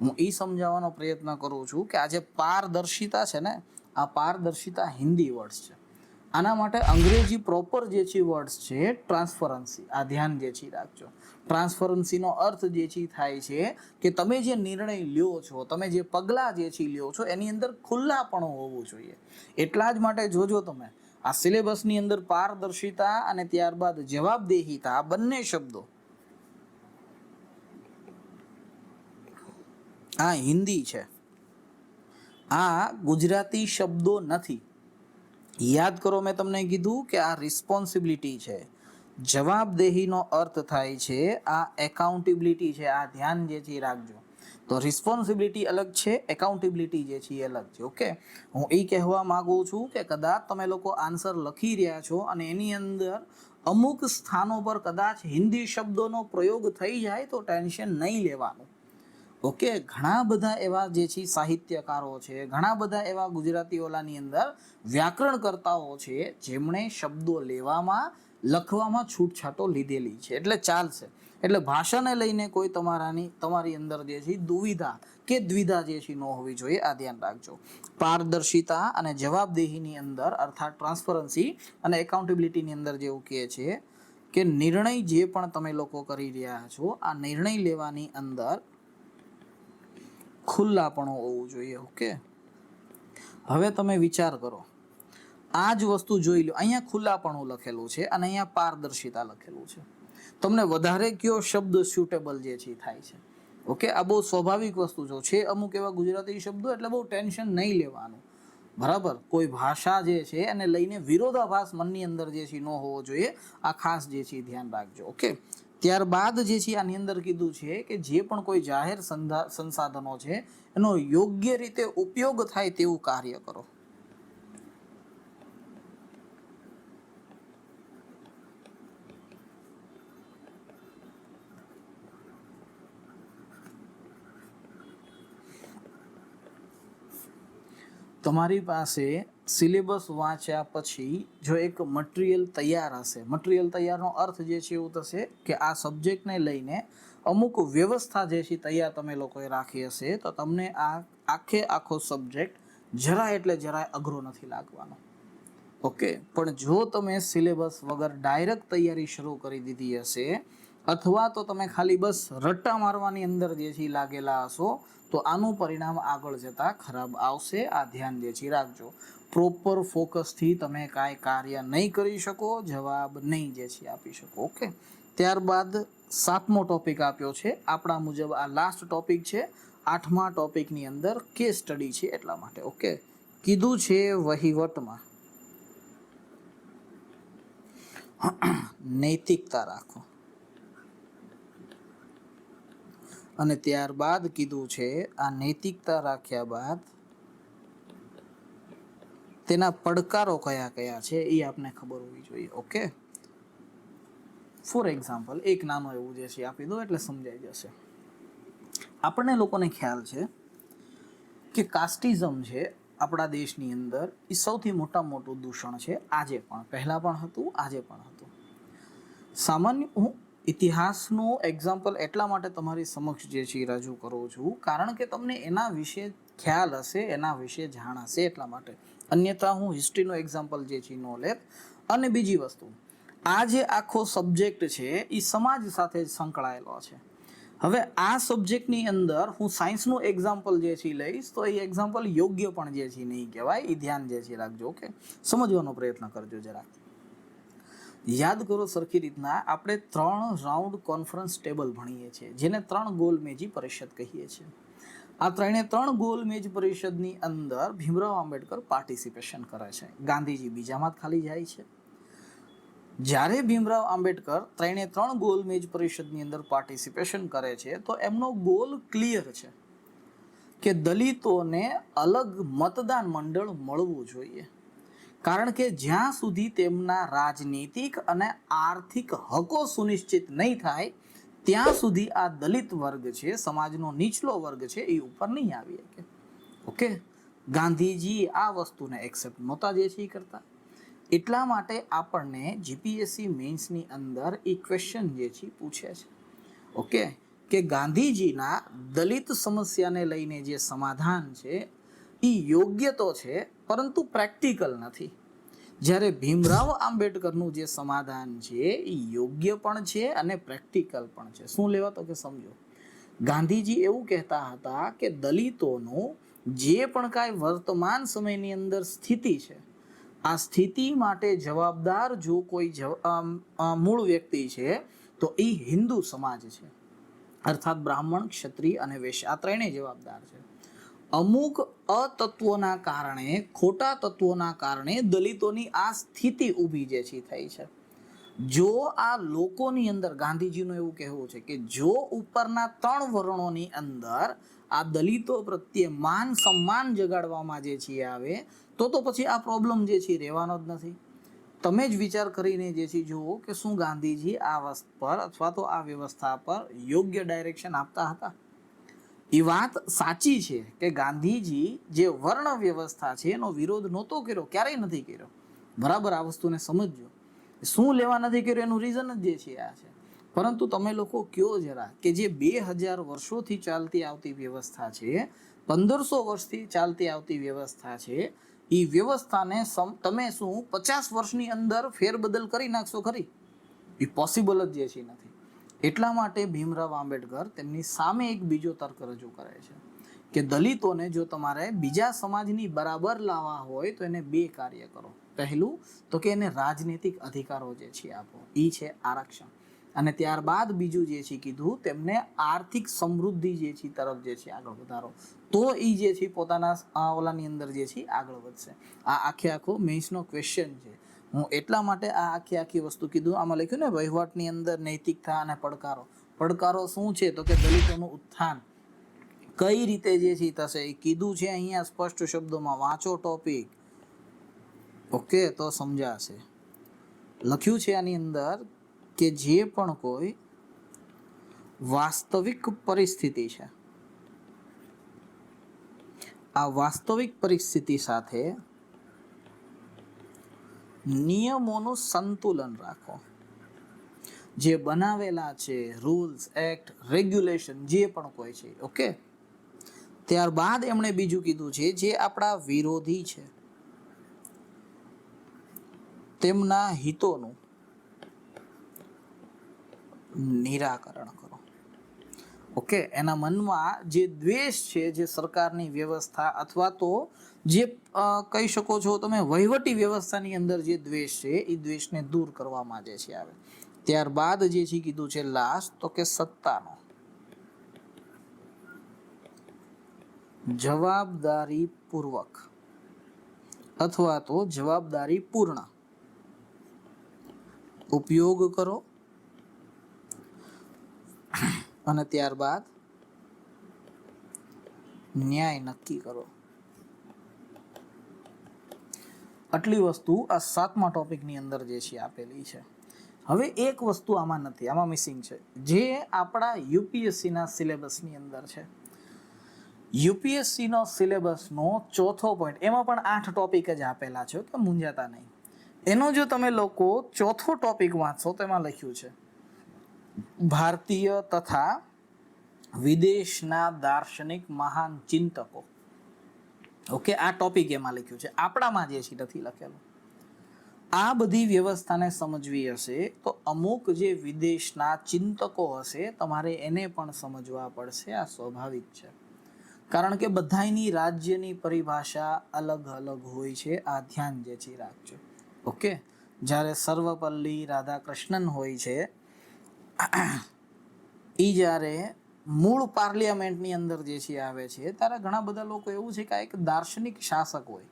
હું એ સમજાવવાનો પ્રયત્ન કરું છું કે આ જે પારદર્શિતા છે ને, આ પારદર્શિતા હિન્દી વર્ડ્સ છે. આના માટે અંગ્રેજી પ્રોપર જે છે વર્ડ્સ છે ટ્રાન્સફરન્સી. આ ધ્યાન જે છે રાખજો. ટ્રાન્સફરન્સીનો અર્થ જે છે થાય છે કે તમે જે નિર્ણય લ્યો છો, તમે જે પગલાં જે છે લ્યો છો એની અંદર ખુલ્લાપણું હોવું જોઈએ. એટલા જ માટે જોજો તમે આ સિલેબસની અંદર પારદર્શિતા અને ત્યારબાદ જવાબદેહીતા આ બંને શબ્દો આ હિન્દી છે, આ ગુજરાતી શબ્દો નથી. યાદ કરો, મેં તમને કીધું કે આ રિસ્પોન્સિબિલિટી છે, જવાબદેહીનો અર્થ થાય છે આ એકાઉન્ટેબિલિટી છે. આ ધ્યાન જે છે રાખજો. તો રિસ્પોન્સિબિલિટી અલગ છે, એકાઉન્ટેબિલિટી જે છે એ અલગ છે. ઓકે, હું એ કહેવા માંગુ છું કે કદાચ તમે લોકો આન્સર લખી રહ્યા છો અને એની અંદર અમુક સ્થાનો પર કદાચ હિન્દી શબ્દોનો પ્રયોગ થઈ જાય તો ટેન્શન નહીં લેવાનું. ઓકે, ઘણા બધા એવા જે છે સાહિત્યકારો છે, ઘણા બધા એવા ગુજરાતીઓલાની અંદર વ્યાકરણકર્તાઓ છે જેમણે શબ્દો લેવામાં, લખવામાં છૂટછાટો લીધેલી છે, એટલે ચાલશે. એટલે ભાષાને લઈને કોઈ તમારી અંદર જે છે દુવિધા કે દ્વિધા જે છે ન હોવી જોઈએ. આ ધ્યાન રાખજો. પારદર્શિતા અને જવાબદેહીની અંદર અર્થાત ટ્રાન્સપરન્સી અને એકાઉન્ટેબિલિટીની અંદર જેવું કહે છે કે નિર્ણય જે પણ તમે લોકો કરી રહ્યા છો આ નિર્ણય લેવાની અંદર ખુલ્લાપણું હોવું જોઈએ. ઓકે, હવે તમે વિચાર કરો, આ જ વસ્તુ જોઈ લો, અહીંયા ખુલ્લાપણું લખેલું છે અને અહીંયા પારદર્શિતા લખેલું છે. તમને વધારે કયો શબ્દ સ્યુટેબલ જે છે થાય છે? ઓકે, આ બહુ સ્વાભાવિક વસ્તુ છે અમુક એવા ગુજરાતી શબ્દો એટલે બહુ ટેન્શન નહીં લેવાનું, બરાબર. કોઈ ભાષા જે છે એને લઈને વિરોધાભાસ મનની અંદર જે છે ન હોવો જોઈએ, આ ખાસ જે છે ધ્યાન રાખજો. ઓકે, ત્યારબાદ જે છે આની અંદર કીધું છે કે જે પણ કોઈ જાહેર સંસાધનો છે એનો યોગ્ય રીતે ઉપયોગ થાય તેવું કાર્ય કરો. તમારી પાસે સિલેબસ વાંચ્યા પછી જો એક મટીરિયલ તૈયાર હશે, મટીરિયલ તૈયારનો અર્થ જે છે એવું થશે કે આ સબ્જેક્ટને લઈને અમુક વ્યવસ્થા જે છે તૈયાર તમે લોકોએ રાખી હશે, તો તમને આ આખો સબ્જેક્ટ જરાય એટલે જરાય અઘરો નથી લાગવાનો. ઓકે, પણ જો તમે સિલેબસ વગર ડાયરેક્ટ તૈયારી શરૂ કરી દીધી હશે અથવા તો તમે ખાલી બસ રટ્ટા મારવાની અંદર જે છે લાગેલા હશો, તો આનું પરિણામ આગળ જતાં ખરાબ આવશે. આ ધ્યાન જે છે રાખજો. પ્રોપર ફોકસથી તમે કાંઈ કાર્ય નહીં કરી શકો, જવાબ નહીં જે છે આપી શકો. ઓકે, ત્યારબાદ 7મો ટોપિક આપ્યો છે આપણા મુજબ. આ લાસ્ટ ટોપિક છે 8મા ટોપિકની અંદર કેસ સ્ટડી છે એટલા માટે. ઓકે, કીધું છે વહીવટમાં નૈતિકતા રાખો, અને ત્યારબાદ કીધું છે આ નૈતિકતા રાખ્યા બાદ તેના પડકારો કયા કયા છે એ આપને ખબર હોવી જોઈએ. ઓકે, ફોર એક્ઝામ્પલ એક નાનું એવું જે છે આપી દો એટલે સમજાઈ જશે. આપણને લોકોને ખ્યાલ છે કે કાસ્ટિઝમ છે આપણા દેશની અંદર એ સૌથી મોટું દૂષણ છે. આજે પણ, પહેલાં પણ હતું, આજે પણ હતું. સામાન્ય હું ઇતિહાસનું એક્ઝામ્પલ એટલા માટે તમારી સમક્ષ જે છે રજૂ કરું છું કારણ કે તમને એના વિશે ખ્યાલ હશે, એના વિશે જાણ હશે એટલા માટે. અન્યથા હું હિસ્ટ્રીનો એક્ઝામ્પલ જે છે ન લેત. અને બીજી વસ્તુ, આ જે આખો સબ્જેક્ટ છે એ સમાજ સાથે સંકળાયેલો છે. હવે આ સબ્જેક્ટની અંદર હું સાયન્સનું એક્ઝામ્પલ જે છે લઈશ તો એ એક્ઝામ્પલ યોગ્ય પણ જે છે નહીં કહેવાય. એ ધ્યાન જે છે રાખજો. ઓકે, સમજવાનો પ્રયત્ન કરજો જરા. યાદ કરો સરખી રીતના, આપણે 3 રાઉન્ડ કોન્ફરન્સ ટેબલ ભણીએ છીએ જેને 3 ગોલમેજી પરિષદ કહીએ છીએ. આ 3 ગોલમેજ પરિષદની અંદર ભીમરાવ આંબેડકર પાર્ટિસિપેશન કરે છે, ગાંધીજી બીજામાં જ ખાલી જાય છે. જ્યારે ભીમરાવ આંબેડકર 3 ગોલમેજ પરિષદની અંદર પાર્ટિસિપેશન કરે છે તો એમનો ગોલ ક્લિયર છે કે દલિતોને અલગ મતદાન મંડળ મળવું જોઈએ. કારણ કે જ્યાં સુધી તેમના રાજનીતિક અને આર્થિક હકો સુનિશ્ચિત નહીં થાય ત્યાં સુધી આ દલિત વર્ગ છે, સમાજનો નીચલો વર્ગ છે, એ ઉપર નહીં આવી શકે. ઓકે, ગાંધીજી આ વસ્તુને એક્સેપ્ટ નહોતા જે છે કરતા. એટલા માટે આપણને જીપીએસસી મેન્સની અંદર એ ક્વેશ્ચન જે છે પૂછે છે. ઓકે, કે ગાંધીજીના દલિત સમસ્યાને લઈને જે સમાધાન છે એ યોગ્ય તો છે પરંતુ પ્રેક્ટિકલ નથી. જ્યારે ભીમરાવ આંબેડકરનું જે સમાધાન છે એ યોગ્ય પણ છે અને પ્રેક્ટિકલ પણ છે. શું લેવા તો કે સમજો, ગાંધીજી એવું કહેતા હતા કે દલિતોનું જે પણ કાંઈ વર્તમાન સમયની અંદર સ્થિતિ છે, આ સ્થિતિ માટે જવાબદાર જો કોઈ મૂળ વ્યક્તિ છે તો એ હિન્દુ સમાજ છે, અર્થાત બ્રાહ્મણ, ક્ષત્રિય અને વૈશ્ય, આ ત્રણેય જવાબદાર છે. અમુક અતત્વોના કારણે, ખોટા તત્વોના કારણે દલિતોની આ સ્થિતિ ઊભી જે છે થઈ છે. જો આ લોકોની અંદર, ગાંધીજીનું એવું કહેવું છે કે જો ઉપરના 3 વર્ણોની અંદર આ દલિતો પ્રત્યે માન સન્માન જગાડવામાં જે છે આવે તો પછી આ પ્રોબ્લેમ જે છે રહેવાનો જ નથી. તમે જ વિચાર કરીને જે છે જુઓ કે શું ગાંધીજી આ વસ્તુ પર અથવા તો આ વ્યવસ્થા પર યોગ્ય ડાયરેક્શન આપતા હતા. એ વાત સાચી છે કે ગાંધીજી જે વર્ણ વ્યવસ્થા છે એનો વિરોધ નહોતો કર્યો, ક્યારેય નથી કર્યો. બરાબર, આ વસ્તુને સમજજો. શું લેવા નથી કર્યો એનું રીઝન જ જે છે આ છે. પરંતુ તમે લોકો કયો જરા કે જે 2000 વર્ષોથી ચાલતી આવતી વ્યવસ્થા છે, 1500 વર્ષથી ચાલતી આવતી વ્યવસ્થા છે, એ વ્યવસ્થાને તમે શું 50 વર્ષની અંદર ફેરબદલ કરી નાખશો ખરી? એ પોસિબલ જ જે છે નથી. એટલા માટે ભીમરાવ આંબેડકર તેમની સામે એક બીજો તર્ક રજૂ કરે છે કે દલિતોને જો તમારે બીજા સમાજની બરાબર લાવવા હોય તો એને 2 કાર્ય કરો. પહેલું તો કે એને રાજનીતિક અધિકારો જે છે આપો, એ છે આરક્ષણ. અને ત્યારબાદ બીજું જે છે કીધું તેમને આર્થિક સમૃદ્ધિ જે છે તરફ જે છે આગળ વધારો, તો એ જે છે પોતાના ઓલાની અંદર જે છે આગળ વધશે. આ આખો મેન્સનો ક્વેશ્ચન છે. હું એટલા માટે આ આખી વસ્તુ કીધું. આમાં લખ્યું ને વહીવટની અંદર નૈતિકતા અને પડકારો શું છે, તો કે દલિતોનું ઉત્થાન કઈ રીતે જે છે થશે એ કીધું છે અહીંયા સ્પષ્ટ શબ્દોમાં. વાંચો ટોપિક, ઓકે, તો સમજાશે. લખ્યું છે આની અંદર કે જે પણ કોઈ વાસ્તવિક પરિસ્થિતિ છે, આ વાસ્તવિક પરિસ્થિતિ સાથે નિયમોનું સંતુલન રાખો. જે બનાવેલા છે રૂલ્સ, એક્ટ, રેગ્યુલેશન જે પણ કોઈ છે, ઓકે. ત્યારબાદ એમણે બીજું કીધું છે જે આપણા વિરોધી છે તેમના હિતોનું નિરાકરણ કરો. ઓકે, એના મનમાં જે દ્વેષ છે, જે સરકારની વ્યવસ્થા અથવા તો જે કહી શકો છો તમે વહીવટી વ્યવસ્થાની અંદર જે દ્વેષ છે એ દ્વેષને દૂર કરવામાં જે છે આવે. ત્યારબાદ જે છે કીધું છે લાસ્ટ, તો કે સત્તાનો જવાબદારી પૂર્વક અથવા તો જવાબદારી પૂર્ણ ઉપયોગ કરો અને ત્યારબાદ ન્યાય નક્કી કરો. આટલી વસ્તુ આ 7મા ટોપિકની અંદર જે છે આપેલી છે. હવે એક વસ્તુ આમાં નથી, આમાં મિસિંગ છે, જે આપણા યુપીએસસીના સિલેબસની અંદર છે. યુપીએસસીનો સિલેબસનો 4થો પોઈન્ટ, એમાં પણ 8 ટોપિક જ આપેલા છે, તો મૂંઝાતા નહીં. એનો જો તમે લોકો 4થો ટોપિક વાંચશો તો એમાં લખ્યું છે ભારતીય તથા વિદેશના દાર્શનિક મહાન ચિંતકો. ઓકે, આ ટોપિક એમાં લખ્યું છે, આપણામાં જે છે નથી લખેલું. આ બધી વ્યવસ્થાને સમજવી હશે તો અમુક જે વિદેશના ચિંતકો હશે તમારે એને પણ સમજવા પડશે. આ સ્વાભાવિક છે, કારણ કે બધાની રાજ્યની પરિભાષા અલગ અલગ હોય છે. આ ધ્યાન જે છે રાખજો. ઓકે, જ્યારે સર્વપલ્લી રાધાકૃષ્ણન હોય છે એ જ્યારે મૂળ પાર્લિયામેન્ટની અંદર જે છે આવે છે ત્યારે ઘણા બધા લોકો એવું છે કે એક દાર્શનિક શાસક હોય.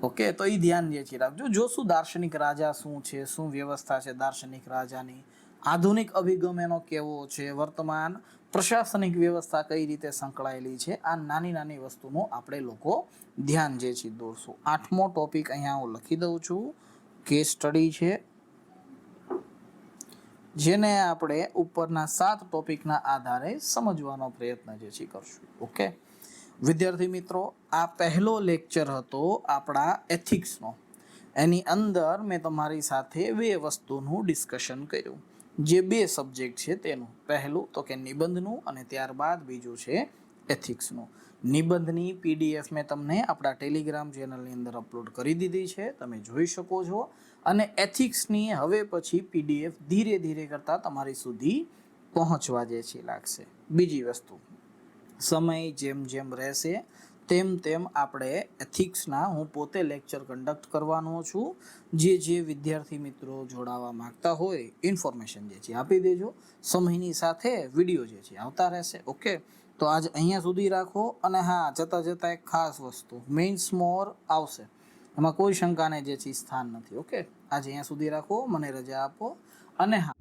ઓકે, તો એ ધ્યાન જે છે રાખજો. જો શું દાર્શનિક રાજા શું છે, શું વ્યવસ્થા છે દાર્શનિક રાજાની, આધુનિક અભિગમ એનો કેવો છે, વર્તમાન પ્રશાસનિક વ્યવસ્થા કઈ રીતે સંકળાયેલી છે, આ નાની નાની વસ્તુનું આપણે લોકો ધ્યાન જે છે દોરશું. 8મો ટોપિક અહીંયા હું લખી દઉં છું, કેસ સ્ટડી છે, જેને આપણે ઉપરના 7 ટોપિકના આધારે સમજવાનો પ્રયત્ન જે છે કરશું. ઓકે વિદ્યાર્થી મિત્રો, આ પહેલો લેક્ચર હતો આપણા એથિક્સનો. એની અંદર મેં તમારી સાથે 2 વસ્તુનું ડિસ્કશન કર્યું. જે 2 સબ્જેક્ટ છે તેનું, પહેલું તો કે નિબંધનું અને ત્યારબાદ બીજું છે એથિક્સનું. નિબંધની પીડીએફ મેં તમને આપણા ટેલિગ્રામ ચેનલની અંદર અપલોડ કરી દીધી છે, તમે જોઈ શકો છો. અને એથિક્સની હવે પછી પીડીએફ ધીરે ધીરે કરતાં તમારી સુધી પહોંચવા જે છે લાગશે. બીજી વસ્તુ, સમય જેમ જેમ રહેશે તેમ તેમ આપણે એથિક્સના હું પોતે લેક્ચર કન્ડક્ટ કરવાનો છું. જે વિદ્યાર્થી મિત્રો જોડાવા માંગતા હોય ઇન્ફોર્મેશન જે છે આપી દેજો. સમયની સાથે વિડીયો જે છે આવતા રહેશે. ઓકે, તો આજ અહીંયા સુધી રાખો. અને હા, જતાં જતાં એક ખાસ વસ્તુ, મેઇન્સ મોર આવશે, એમાં કોઈ શંકાને જે છે સ્થાન નથી. ઓકે, આજે અહીંયા સુધી રાખો, મને રજા આપો. અને હા,